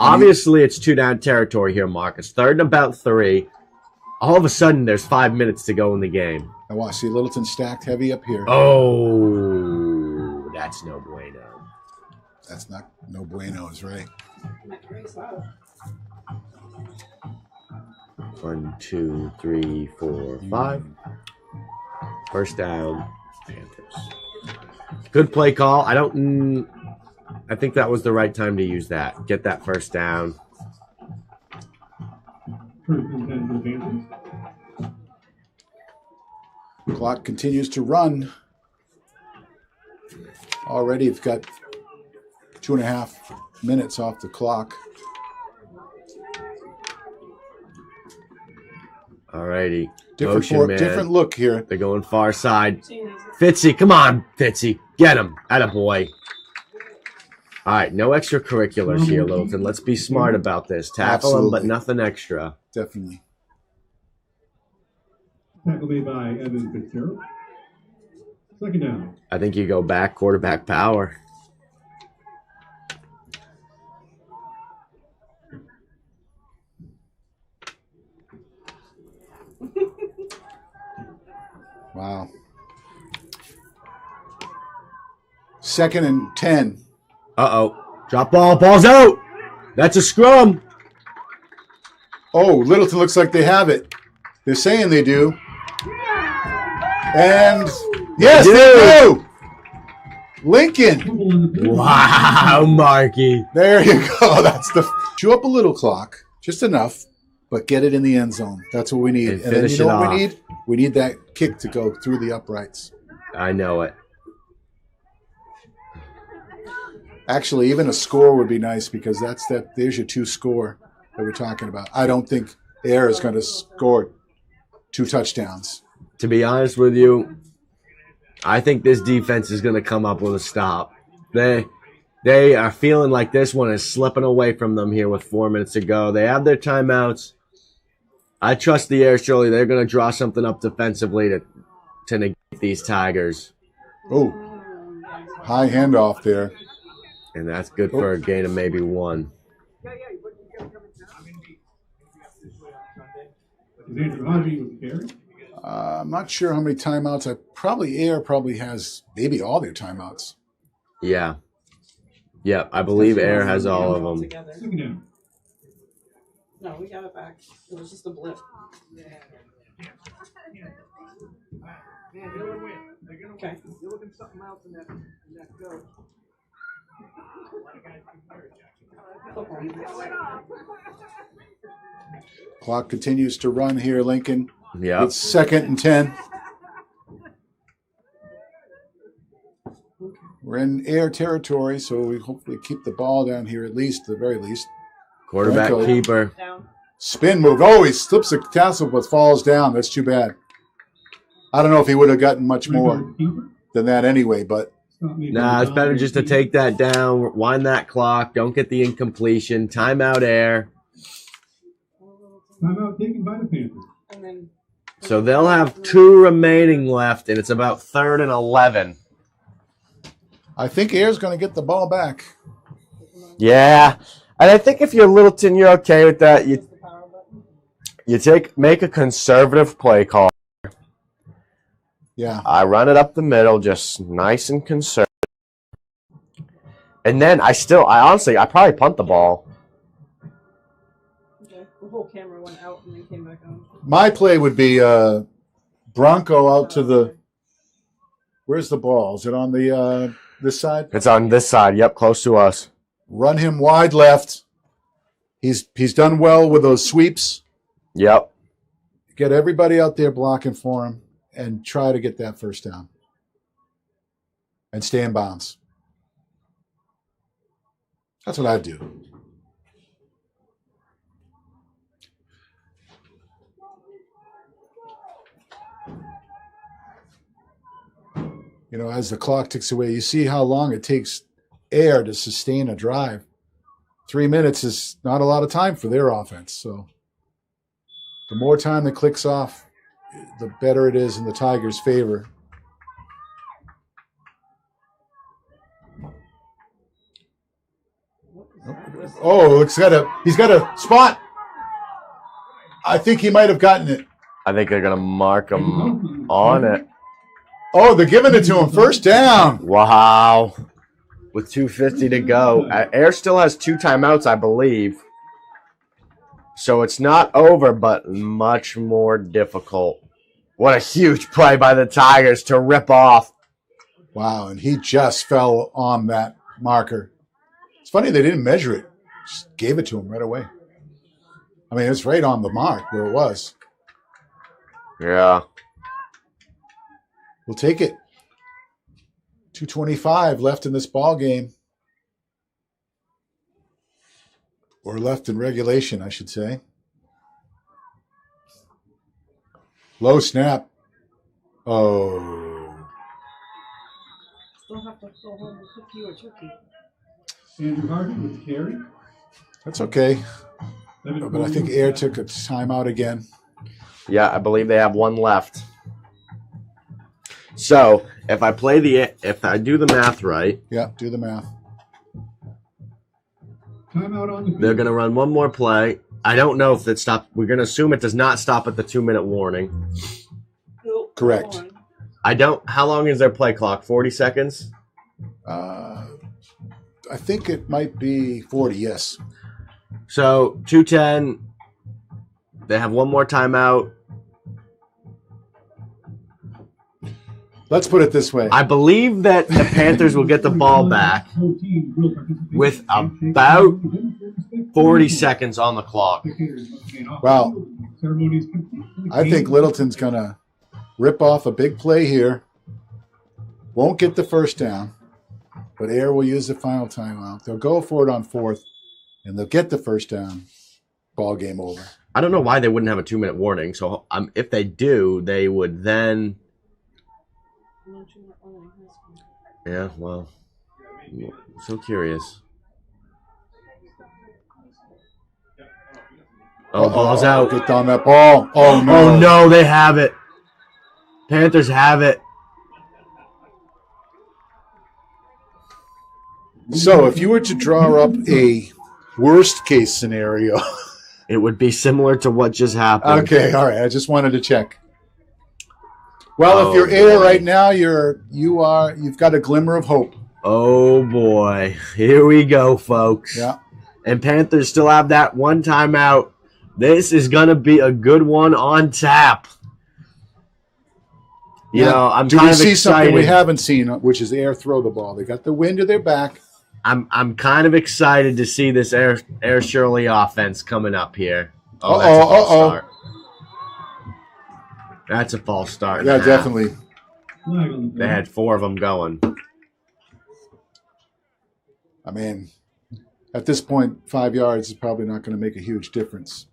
Obviously, it's 2-down territory here, Marcus. 3rd and about 3. All of a sudden, there's 5 minutes to go in the game. I want to see Littleton stacked heavy up here. Oh, that's no bueno. That's not no buenos, right? 1, 2, 3, 4, 5. First down, Panthers. Good play call. I think that was the right time to use that. Get that first down. Clock continues to run. Already it's got 2.5 minutes off the clock. All righty. Different look here. They're going far side. Fitzy, come on, Fitzy. Get him. Attaboy. All right, no extracurriculars here, Littleton. Let's be smart about this. Tackle him, but nothing extra. Definitely. Tackle made by Evan Fitzgerald. Second down. I think you go back, quarterback power. Wow. 2nd and 10. Uh-oh. Drop ball. Ball's out. That's a scrum. Oh, Littleton looks like they have it. They're saying they do. And yes, they do. Lincoln. Wow, Marky. There you go. That's the chew up a little clock, just enough, but get it in the end zone. That's what we need. And then finish you know it what off. we need? We need that kick to go through the uprights. I know it. Actually, even a score would be nice because there's your 2 score that we're talking about. I don't think Ayer is going to score 2 touchdowns. To be honest with you, I think this defense is going to come up with a stop. They are feeling like this one is slipping away from them here with 4 minutes to go. They have their timeouts. I trust the Ayer, Shirley. They're going to draw something up defensively to negate these Tigers. Oh, high handoff there. And that's good for a gain of maybe 1. Andrew Hodge with the carry. I'm not sure how many timeouts. Ayer probably has maybe all their timeouts. Yeah. Yeah, I believe Ayer has all of them. Second down. No, we got it back. It was just a blip. Okay. You're looking something else in that coach. Clock continues to run here, Lincoln. Yeah. It's 2nd and 10. We're in Ayer territory, so we hopefully keep the ball down here at the very least. Quarterback Franco. keeper. Down. Spin move. Oh, he slips a tassel but falls down. That's too bad. I don't know if he would have gotten much more than that anyway, but Nah, it's better just to take that down, wind that clock, don't get the incompletion, timeout Ayer. Timeout taken by the Panthers. And then So they'll have 2 remaining left, and it's about 3rd and 11. I think Ayer's going to get the ball back. Yeah, and I think if you're Littleton, you're okay with that. You make a conservative play call. Yeah. I run it up the middle, just nice and conservative. And then I probably punt the ball. okay. The whole camera went out and then came back on. My play would be Bronco out to the – where's the ball? Is it on the this side? It's on this side. Yep, close to us. Run him wide left. He's done well with those sweeps. Yep. Get everybody out there blocking for him and try to get that first down. And stay in bounds. That's what I'd do. You know, as the clock ticks away, you see how long it takes Ayer to sustain a drive. 3 minutes is not a lot of time for their offense. So the more time that clicks off, the better it is in the Tigers' favor. Oh, he's got a spot. I think he might have gotten it. I think they're going to mark him on it. Oh, they're giving it to him. First down. Wow. With 2:50 to go. Ayer still has 2 timeouts, I believe. So it's not over, but much more difficult. What a huge play by the Tigers to rip off. Wow, and he just fell on that marker. It's funny they didn't measure it. Just gave it to him right away. I mean, it's right on the mark where it was. Yeah. We'll take it. 2:25 left in this ball game. Or left in regulation, I should say. Low snap. Oh. Still have to go home and cook you a turkey. Andrew Harden with the carry. That's okay. But I think Ayer took a timeout again. Yeah, I believe they have one left. So if I do the math right, Yeah, do the math. Timeout on the field. they're gonna run one more play. I don't know if it stopped. We're gonna assume it does not stop at the 2-minute warning. Nope, Correct. go on. I don't. How long is their play clock? 40 seconds. I think it might be 40, yes. So 2:10. They have one more timeout. Let's put it this way. I believe that the Panthers will get the ball back with about 40 seconds on the clock. Wow. I think Littleton's going to rip off a big play here. Won't get the first down, but Ayer will use the final timeout. They'll go for it on fourth, and they'll get the first down. Ball game over. I don't know why they wouldn't have a 2-minute warning. So if they do, they would then. Yeah, well, I'm so curious. Oh, ball's out. Get down that ball. Oh, no. Oh, no, they have it. Panthers have it. So if you were to draw up a worst-case scenario. It would be similar to what just happened. Okay, all right. I just wanted to check. Well, if you're Ayer right now, you've got a glimmer of hope. Oh, boy. Here we go, folks. Yeah. And Panthers still have that one timeout. This is going to be a good one on tap. You know, I'm Do kind we of see excited. something we haven't seen, which is Ayer throw the ball? They got the wind to their back. I'm kind of excited to see this Ayer Shirley offense coming up here. Oh, that's a false start. That's a false start. Yeah, definitely. They had 4 of them going. I mean, at this point, 5 yards is probably not going to make a huge difference.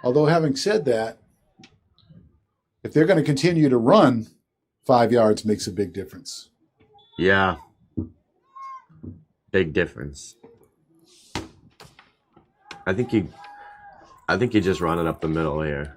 Although, having said that, if they're going to continue to run, 5 yards makes a big difference. Yeah. Big difference. I think you just run it up the middle here.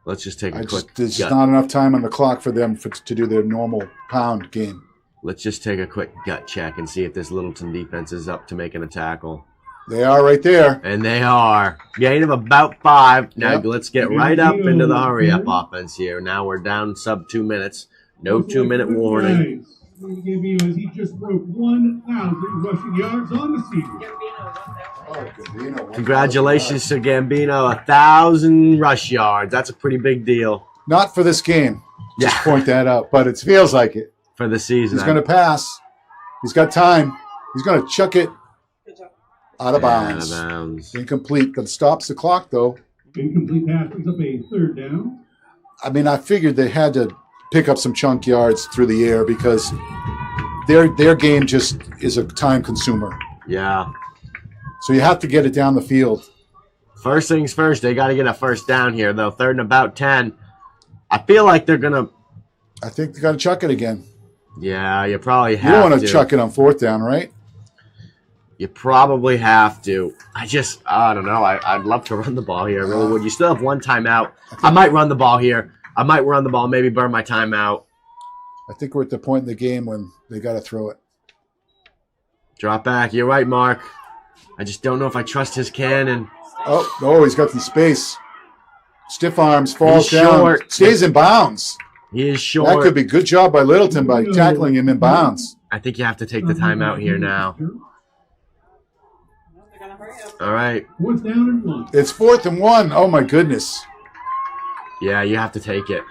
Let's just take a quick. There's just not enough time on the clock for them to do their normal pound game. Let's just take a quick gut check and see if this Littleton defense is up to making a tackle. They are right there. And they are. Gain of about 5. Now Yep. Let's get right up into the hurry-up offense here. Now we're down sub 2 minutes. No 2-minute warning. Gambino, as he just broke 1,000 rushing yards on the season. Congratulations to Gambino. 1,000 rush yards. That's a pretty big deal. Not for this game. Just point that out. But it feels like it. For the season. He's going to pass. He's got time. He's going to chuck it out of bounds. Out of bounds. Incomplete. That stops the clock, though. Incomplete pass brings up a 3rd down. I mean, I figured they had to pick up some chunk yards through the air because their game just is a time consumer. Yeah. So you have to get it down the field. First things first, they got to get a first down here, though. 3rd and about 10. I feel like they're going to. I think they got to chuck it again. Yeah, you probably have to. You don't want to chuck it on 4th down, right? You probably have to. I don't know. I'd love to run the ball here. I really would. You still have one timeout. I might run the ball here. I might run the ball, maybe burn my timeout. I think we're at the point in the game when they got to throw it. Drop back. You're right, Mark. I just don't know if I trust his cannon. Oh, he's got some space. Stiff arms, falls He's down, short. stays in bounds. He is short. That could be good job by Littleton by tackling him in bounds. I think you have to take the timeout here now. All right. 4th down and 1. It's 4th and 1. Oh, my goodness. Yeah, you have to take it.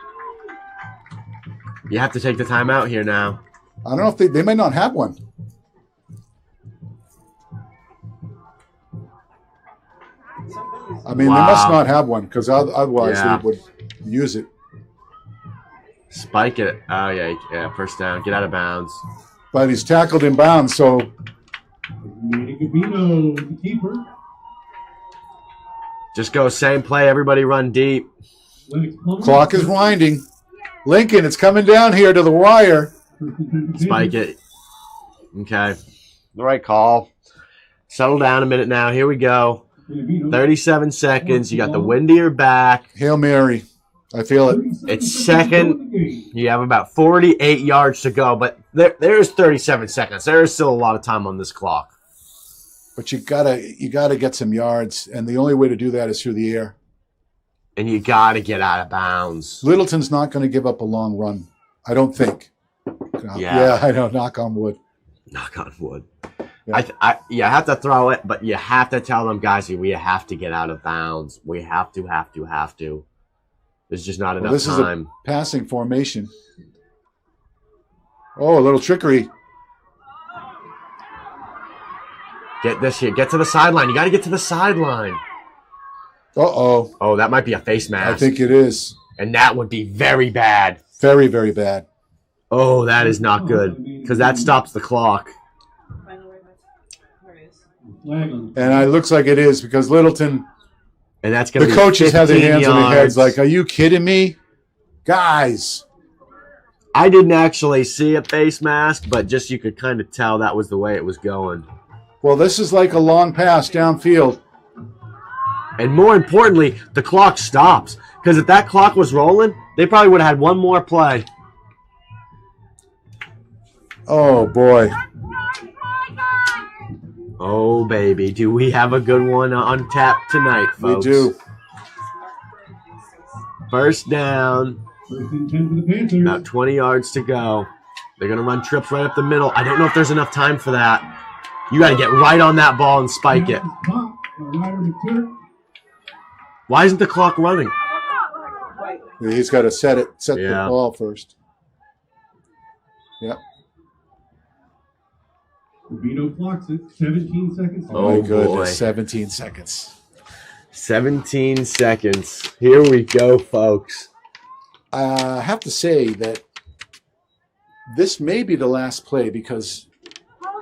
You have to take the timeout here now. I don't know if they might not have one. I mean, they must not have one because otherwise they would use it. Spike it. Oh, yeah, first down. Get out of bounds. But he's tackled in bounds, so Manny Gabino, the keeper. Just go same play. Everybody run deep. Lennox Palmer. clock is winding. Lincoln, it's coming down here to the wire. Spike it. Okay. The right call. Settle down a minute now. Here we go. 37 seconds. You got the wind to your back. Hail Mary. I feel it. It's second. You have about 48 yards to go, but there's 37 seconds. There is still a lot of time on this clock. But you gotta get some yards, and the only way to do that is through the air. And you got to get out of bounds. Littleton's not going to give up a long run, I don't think. Yeah, I know. Knock on wood. Knock on wood. Yeah. You have to throw it, but you have to tell them, guys, we have to get out of bounds. We have to. There's just not enough This time. is a passing formation. Oh, a little trickery. Get this here. Get to the sideline. You got to get to the sideline. Uh-oh. Oh, that might be a face mask. I think it is. And that would be very bad. Very, very bad. Oh, that is not good because that stops the clock. And it looks like it is because Littleton, And that's going to the be coaches have their 15 hands on their heads yards. like, are you kidding me? Guys. I didn't actually see a face mask, but just you could kind of tell that was the way it was going. Well, this is like a long pass downfield. And more importantly, the clock stops. Because if that clock was rolling, they probably would have had one more play. Oh, boy. Oh, baby. Do we have a good one on tap tonight, folks? We do. First down. First and 10 for the Panthers. About 20 yards to go. They're going to run trips right up the middle. I don't know if there's enough time for that. You got to get right on that ball and spike it. Pop, Ryder McTurk. Why isn't the clock running? He's got to set the Yeah. ball first. Yep. Gabino clocks it. 17 seconds. Oh, my goodness. boy. 17 seconds. 17 seconds. Here we go, folks. I have to say that this may be the last play because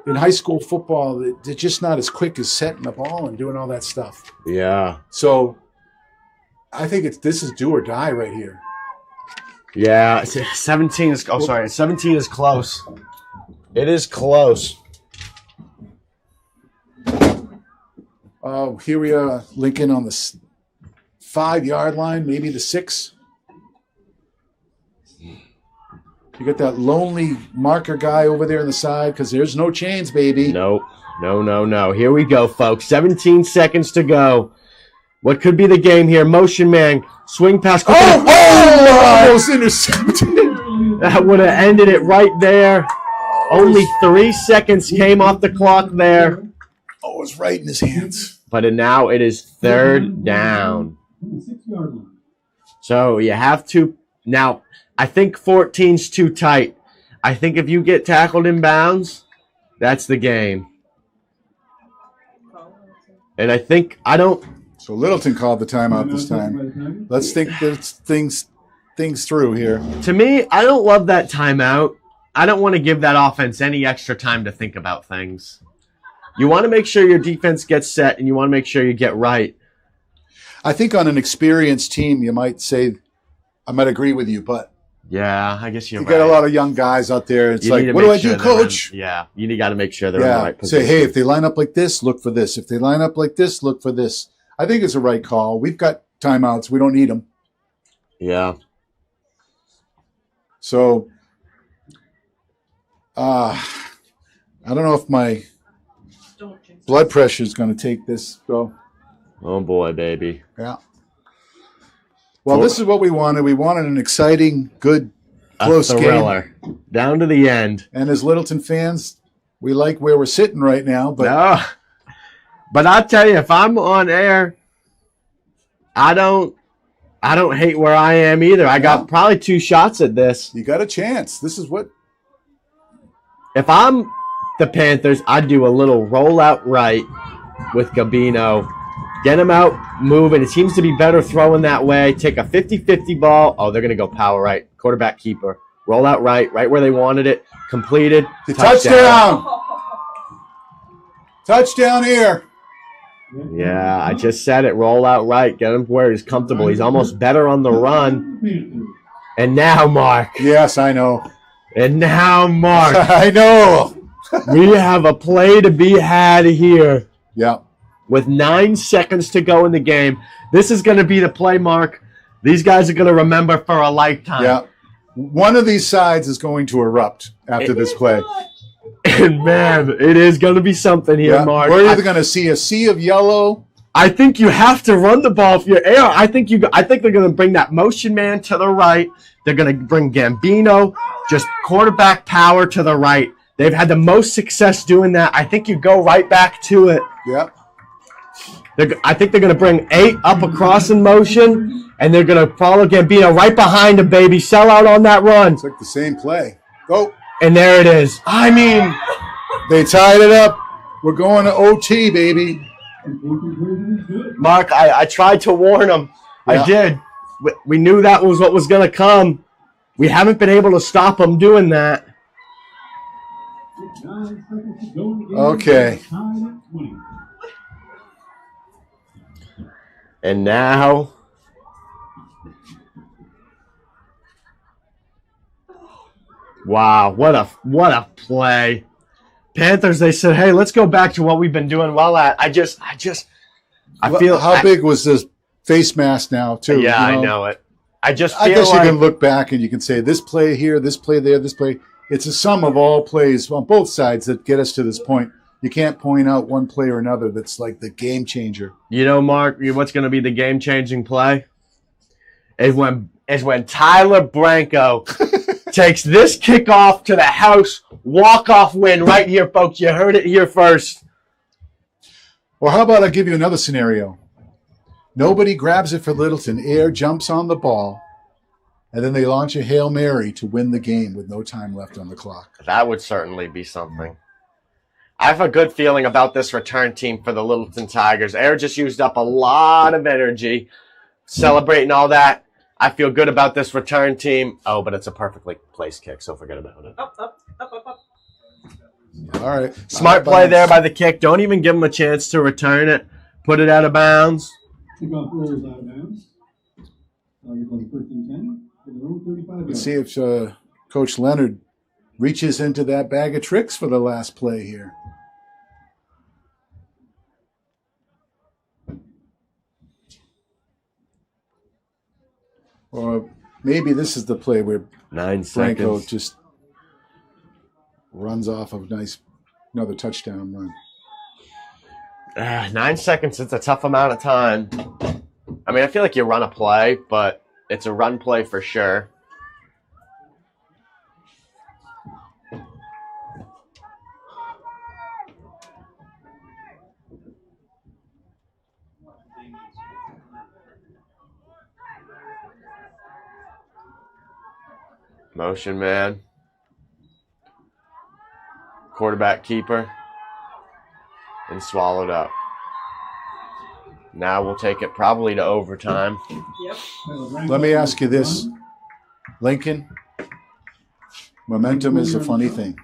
in high school football, they're just not as quick as setting the ball and doing all that stuff. Yeah. So I think this is do or die right here. Yeah. 17 is... Oh, sorry. 17 is close. It is close. Here we are, Lincoln on the 5-yard line, maybe the 6. You got that lonely marker guy over there on the side because there's no chains, baby. Nope. No. Here we go, folks. 17 seconds to go. What could be the game here? Motion man. Swing pass. Almost intercepted. That would have ended it right there. Only 3 seconds came off the clock there. Oh, it's right in his hands. But now it is third down. 6-yard line. So you have to... Now, I think 14's too tight. I think if you get tackled in bounds, that's the game. And I think... I don't... So Littleton called the timeout this time. Let's think there's things through here. To me, I don't love that timeout. I don't want to give that offense any extra time to think about things. You want to make sure your defense gets set, and you want to make sure you get right. I think on an experienced team, you might say, I might agree with you, but Yeah, I guess you're you right. got a lot of young guys out there. It's You like, need to what do I make do, sure they're coach? you got to make sure they're in the Yeah, right position. say, hey, if they line up like this, look for this. If they line up like this, look for this. I think it's a right call. We've got timeouts. We don't need them. Yeah. So, I don't know if my blood pressure is going to take this. So, Oh, boy, baby. yeah. Well, this is what we wanted. We wanted an exciting, good, close A game. thriller. Down to the end. And as Littleton fans, we like where we're sitting right now. But No. But I'll tell you, if I'm on air, I don't hate where I am either. I got probably 2 shots at this. you got a chance. This is what If I'm the Panthers, I'd do a little rollout right with Gabino Get him out moving. It seems to be better throwing that way. Take a 50-50 ball. Oh, they're going to go power right. Quarterback keeper. Roll out right where they wanted it. Completed. Touchdown. Touchdown here. Yeah, I just said it. Roll out right. Get him where he's comfortable. He's almost better on the run. And now, Mark. Yes, I know. And now, Mark. I know. We have a play to be had here. Yeah. With 9 seconds to go in the game. This is going to be the play, Mark. These guys are going to remember for a lifetime. Yeah. One of these sides is going to erupt after this play. And, man, it is going to be something here, Mark. We're either going to see a sea of yellow. I think you have to run the ball if you're Ayer. I think they're going to bring that motion man to the right. They're going to bring Gambino, just quarterback power to the right. They've had the most success doing that. I think you go right back to it. Yep. I think they're going to bring 8 up across in motion, and they're going to follow Gambino right behind him, baby. Sell out on that run. It's like the same play. Go. And there it is. I mean. They tied it up. We're going to OT, baby. Mark, I tried to warn them. Yeah. I did. We knew that was what was going to come. We haven't been able to stop them doing that. Okay. And now, wow, what a play. Panthers, they said, hey, let's go back to what we've been doing well at. I feel. How big was this face mask now, too? Yeah, I know it. I guess you can look back and you can say this play here, this play there, this play. It's a sum of all plays on both sides that get us to this point. You can't point out one play or another that's like the game changer. You know, Mark, what's going to be the game-changing play? Is when Tyler Branco takes this kickoff to the house, walk-off win right here, folks. You heard it here first. Or how about I give you another scenario? Nobody grabs it for Littleton. Ayer jumps on the ball, and then they launch a Hail Mary to win the game with no time left on the clock. That would certainly be something. I have a good feeling about this return team for the Littleton Tigers. Ayer just used up a lot of energy celebrating all that. I feel good about this return team. Oh, but it's a perfectly placed kick, so forget about it. Up. All right. Smart play there by the kick. Don't even give them a chance to return it. Put it out of bounds. Kickoff rolls out of bounds. Tigers on first and 10 for their own 35 Let's see if Coach Leonard reaches into that bag of tricks for the last play here. Or maybe this is the play where 9 Franco seconds. just runs off of another touchdown run. 9 seconds, it's a tough amount of time. I mean, I feel like you run a play, but it's a run play for sure. Motion man. Quarterback keeper. And swallowed up. Now we'll take it probably to overtime. Yep. Let me ask you this, Lincoln. Momentum is a funny thing.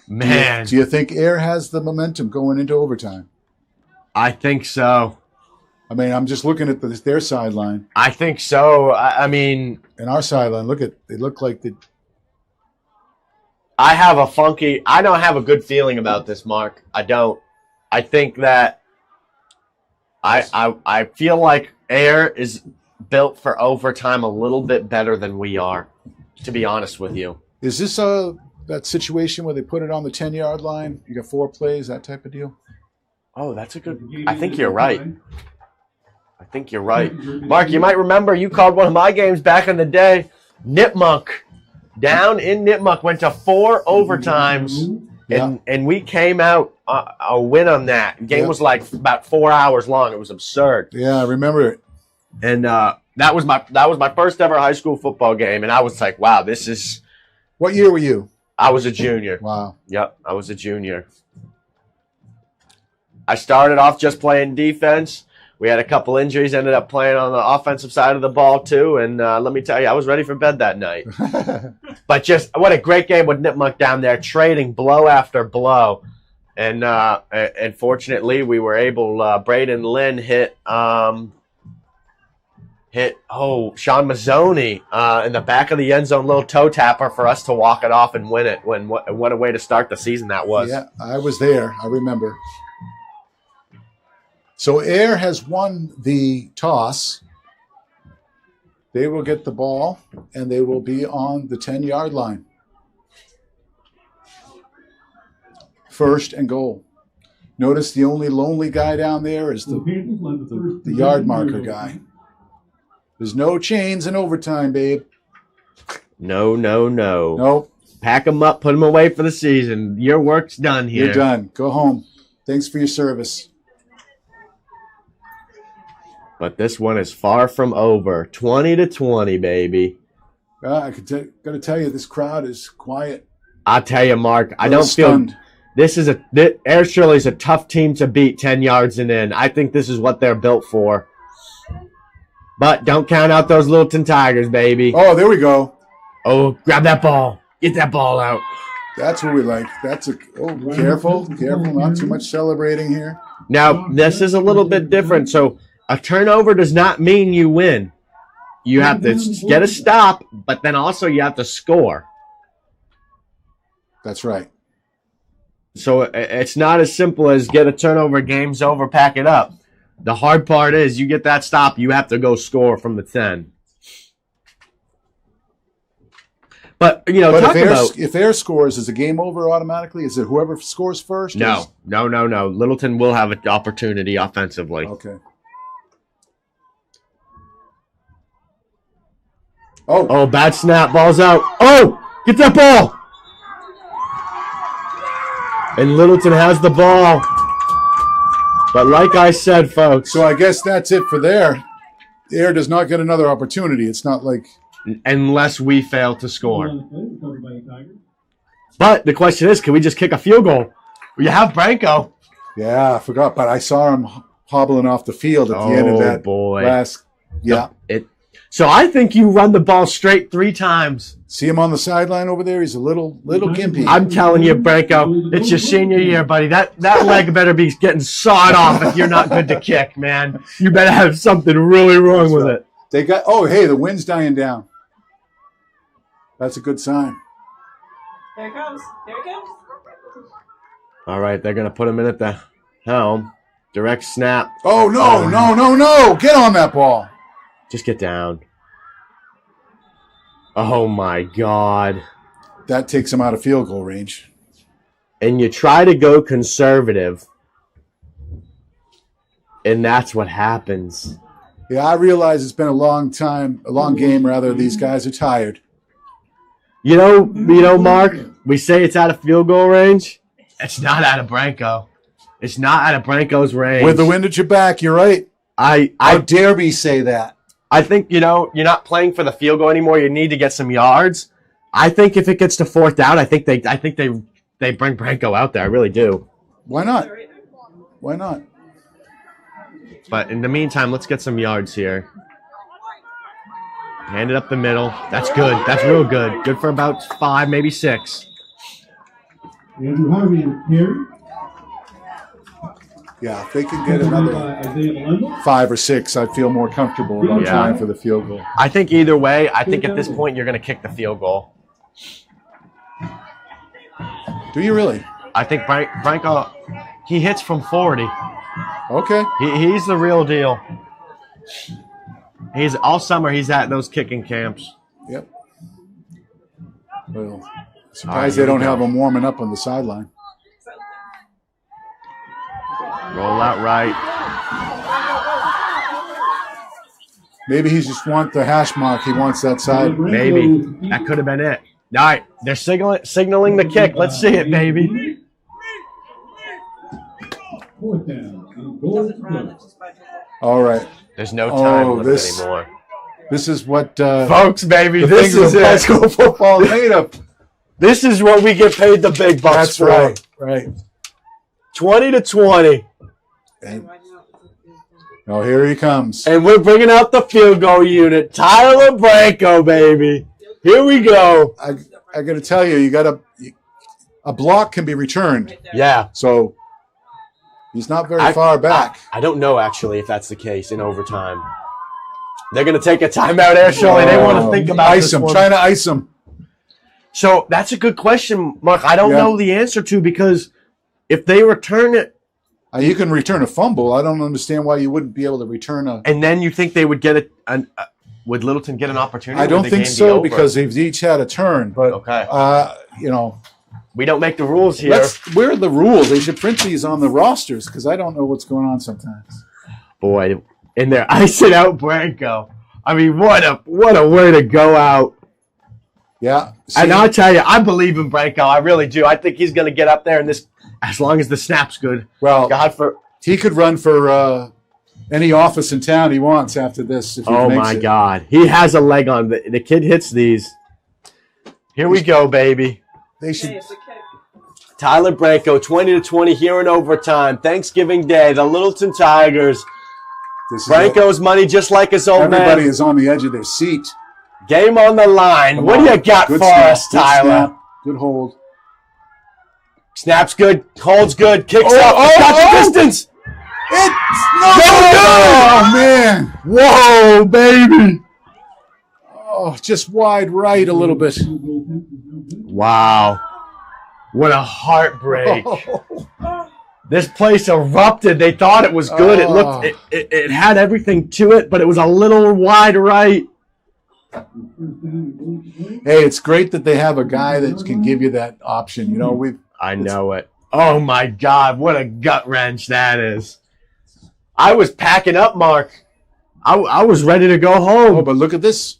Man. Do you think Ayer has the momentum going into overtime? I think so. I mean, I'm just looking at their sideline. I think so. I mean, and our sideline, they look like the. I don't have a good feeling about this, Mark. I don't. I think that I feel like Ayer is built for overtime a little bit better than we are, to be honest with you. Is this that situation where they put it on the 10-yard line? You got 4 plays, that type of deal? Oh, that's a good. I think you're right. Mark, you might remember you called one of my games back in the day. Nipmuc. Down in Nipmuc, went to 4 overtimes, and we came out a win on that. The game was like about 4 hours long. It was absurd. Yeah, I remember it. And that was my first ever high school football game, and I was like, wow, this is. What year were you? I was a junior. Wow. Yep, I was a junior. I started off just playing defense. We had a couple injuries, ended up playing on the offensive side of the ball too, and let me tell you, I was ready for bed that night. But just what a great game with Nipmuc down there, trading blow after blow. And fortunately, we were able, Braden Lynn hit Sean Mazzoni in the back of the end zone, little toe tapper for us to walk it off and win it. What a way to start the season that was. Yeah, I was there. I remember. So Ayer has won the toss. They will get the ball, and they will be on the 10-yard line. First and goal. Notice the only lonely guy down there is the yard marker guy. There's no chains in overtime, babe. No. Nope. Pack them up, put them away for the season. Your work's done here. You're done. Go home. Thanks for your service. But this one is far from over. 20-20, baby. I got to tell you, this crowd is quiet. I'll tell you, Mark, I don't Stunned. feel Air Shirley's a tough team to beat 10 yards and in. I think this is what they're built for. But don't count out those Littleton Tigers, baby. Oh, there we go. Oh, grab that ball. Get that ball out. That's what we like. Careful. Not too much celebrating here. Now, this is a little bit different. So a turnover does not mean you win. You have to get a stop, but then also you have to score. That's right. So it's not as simple as get a turnover, game's over, pack it up. The hard part is you get that stop, you have to go score from the 10. But, if Ayer scores, is the game over automatically? Is it whoever scores first? No. Littleton will have an opportunity offensively. Okay. Oh, bad snap. Ball's out. Oh, get that ball. And Littleton has the ball. But like I said, folks. So I guess that's it for there. Ayer does not get another opportunity. It's not like. Unless we fail to score. But the question is, can we just kick a field goal? You have Branco. Yeah, I forgot. But I saw him hobbling off the field at the end of that last. Yeah. So I think you run the ball straight 3 times. See him on the sideline over there? He's a little gimpy. I'm telling you, Branco, it's your senior year, buddy. That leg better be getting sawed off if you're not good to kick, man. You better have something really wrong with it. The wind's dying down. That's a good sign. There it comes. All right, they're going to put him in at the helm. Direct snap. Oh, no. Get on that ball. Just get down. Oh, my God. That takes him out of field goal range. And you try to go conservative, and that's what happens. Yeah, I realize it's been a long game, rather. These guys are tired. You know, Mark, we say it's out of field goal range. It's not out of Branco. It's not out of Branco's range. With the wind at your back, you're right. How dare me say that? I think, you're not playing for the field goal anymore. You need to get some yards. I think if it gets to 4th down, I think they bring Branco out there. I really do. Why not? Why not? But in the meantime, let's get some yards here. Hand it up the middle. That's good. That's real good. Good for about 5, maybe 6. Andrew Harvey here. Yeah, if they could get another 5 or 6, I'd feel more comfortable about trying for the field goal. I think either way, I think at this point you're going to kick the field goal. Do you really? I think Branco, he hits from 40. Okay. He's the real deal. He's all summer he's at those kicking camps. Yep. Well, surprised they don't have him warming up on the sideline. Roll out right. Maybe he just wants the hash mark. He wants that side. Maybe. That could have been it. All right. They're signaling the kick. Let's see it, baby. 4th down. All right. There's no time left anymore. This is what... Folks, baby, this is high school football made of. This is what we get paid the big bucks for. That's right. 20-20. And Oh, here he comes. And we're bringing out the field goal unit. Tyler Branco, baby. Here we go. I got to tell you, a block can be returned. Yeah. So he's not very far back. I don't know, actually, if that's the case in overtime. They're going to take a timeout there, Shirley. They want to think about ice this him. one. Trying to ice him. So that's a good question, Mark. I don't know the answer to, because if they return it. You can return a fumble. I don't understand why you wouldn't be able to return a. And then you think they would get would Littleton get an opportunity? I don't think so, because they've each had a turn. But, we don't make the rules here. Where are the rules? They should print these on the rosters, because I don't know what's going on sometimes. Boy, in there, icing out Branco. I mean, what a way to go out. Yeah. And I'll tell you, I believe in Branco. I really do. I think he's going to get up there in this, as long as the snap's good. Well, he could run for any office in town he wants after this. If he makes it. God. He has a leg on. The kid hits these. Here we go, baby. They should. Tyler Branco, 20-20 here in overtime. Thanksgiving Day, the Littleton Tigers. Branco's money just like his old man. Everybody is on the edge of their seat. Game on the line. What do you got for us, Tyler? Good hold. Snap's good. Holds good. Kicks up. Got the distance. It's no! Oh, man. Whoa, baby. Oh, just wide right a little bit. Wow. What a heartbreak. This place erupted. They thought it was good. It looked it had everything to it, but it was a little wide right. Hey, it's great that they have a guy that can give you that option. You know, I know it. Oh my God, what a gut wrench that is. I was packing up, Mark. I was ready to go home. Oh, but look at this.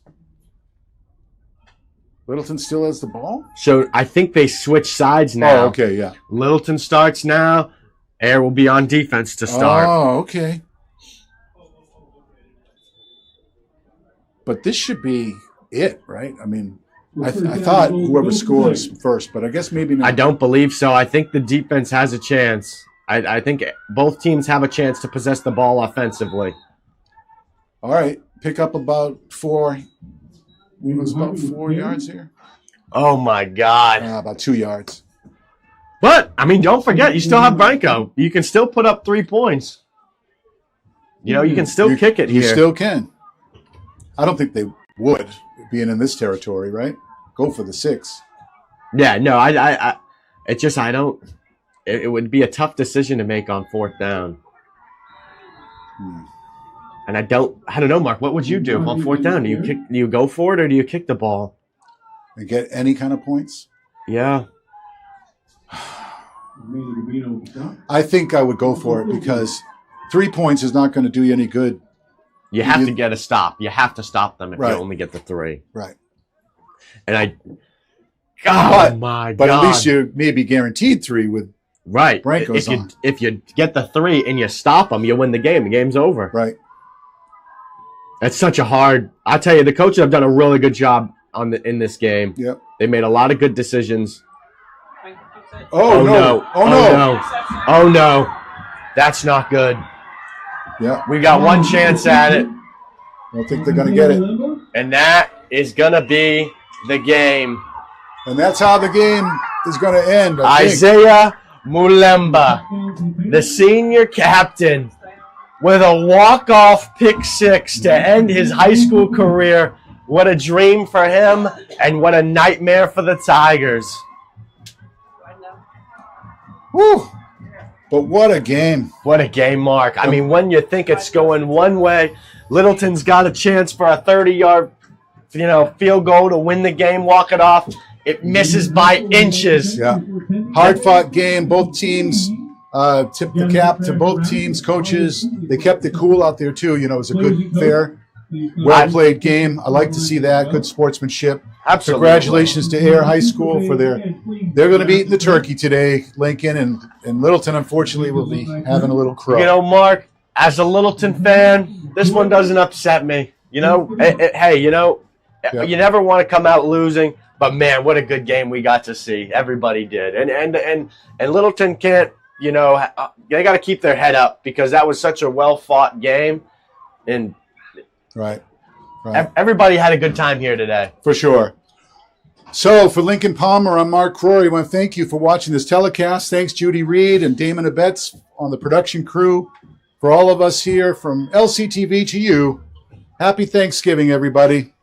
Littleton still has the ball? So I think they switch sides now. Oh, okay, yeah. Littleton starts now. Ayer will be on defense to start. Oh, okay. But this should be it, right? I mean, I thought whoever scores first, but I guess maybe not. I don't believe so. I think the defense has a chance. I think both teams have a chance to possess the ball offensively. All right. Pick up about 4. It was about 4 yards here. Oh, my God. About 2 yards. But, I mean, don't forget, you still have Branco. You can still put up 3 points. You know, you can still kick it here. You still can. I don't think they would, being in this territory, right? Go for the 6. Yeah, no, it would be a tough decision to make on 4th down. And I don't know, Mark, what would you do on 4th down? Do you go for it, or do you kick the ball? And get any kind of points? Yeah. I think I would go for it, because 3 points is not going to do you any good. You have to get a stop. You have to stop them if you only get the 3. Right. And my God. But at least you're maybe guaranteed 3 with Branco's on. If you get the 3 and you stop them, you win the game. The game's over. Right. It's such a hard. I tell you, the coaches have done a really good job in this game. Yep. They made a lot of good decisions. Oh no! Oh no! Oh no! That's not good. Yeah. We got one chance at it. I don't think they're going to get it. And that is going to be the game. And that's how the game is going to end. Isaiah Mulemba, the senior captain, with a walk-off pick 6 to end his high school career. What a dream for him, and what a nightmare for the Tigers. Woo! But what a game. What a game, Mark. I mean, when you think it's going one way, Littleton's got a chance for a 30-yard, field goal to win the game, walk it off. It misses by inches. Yeah. Hard-fought game. Both teams tipped the cap to both teams, coaches. They kept it cool out there, too. It was a good, fair, well-played game. I like to see that. Good sportsmanship. Absolutely. Congratulations to Ayer High School for they're going to be eating the turkey today, Lincoln, and Littleton, unfortunately, will be having a little crow. Mark, as a Littleton fan, this one doesn't upset me. Hey, you never want to come out losing, but man, what a good game we got to see. Everybody did. And Littleton can't, you know, they got to keep their head up because that was such a well-fought game. And Right. everybody had a good time here today. For sure. So for Lincoln Palmer, I'm Mark Crory. I want to thank you for watching this telecast. Thanks, Judy Reed and Damon Abetz on the production crew. For all of us here from LCTV to you, happy Thanksgiving, everybody.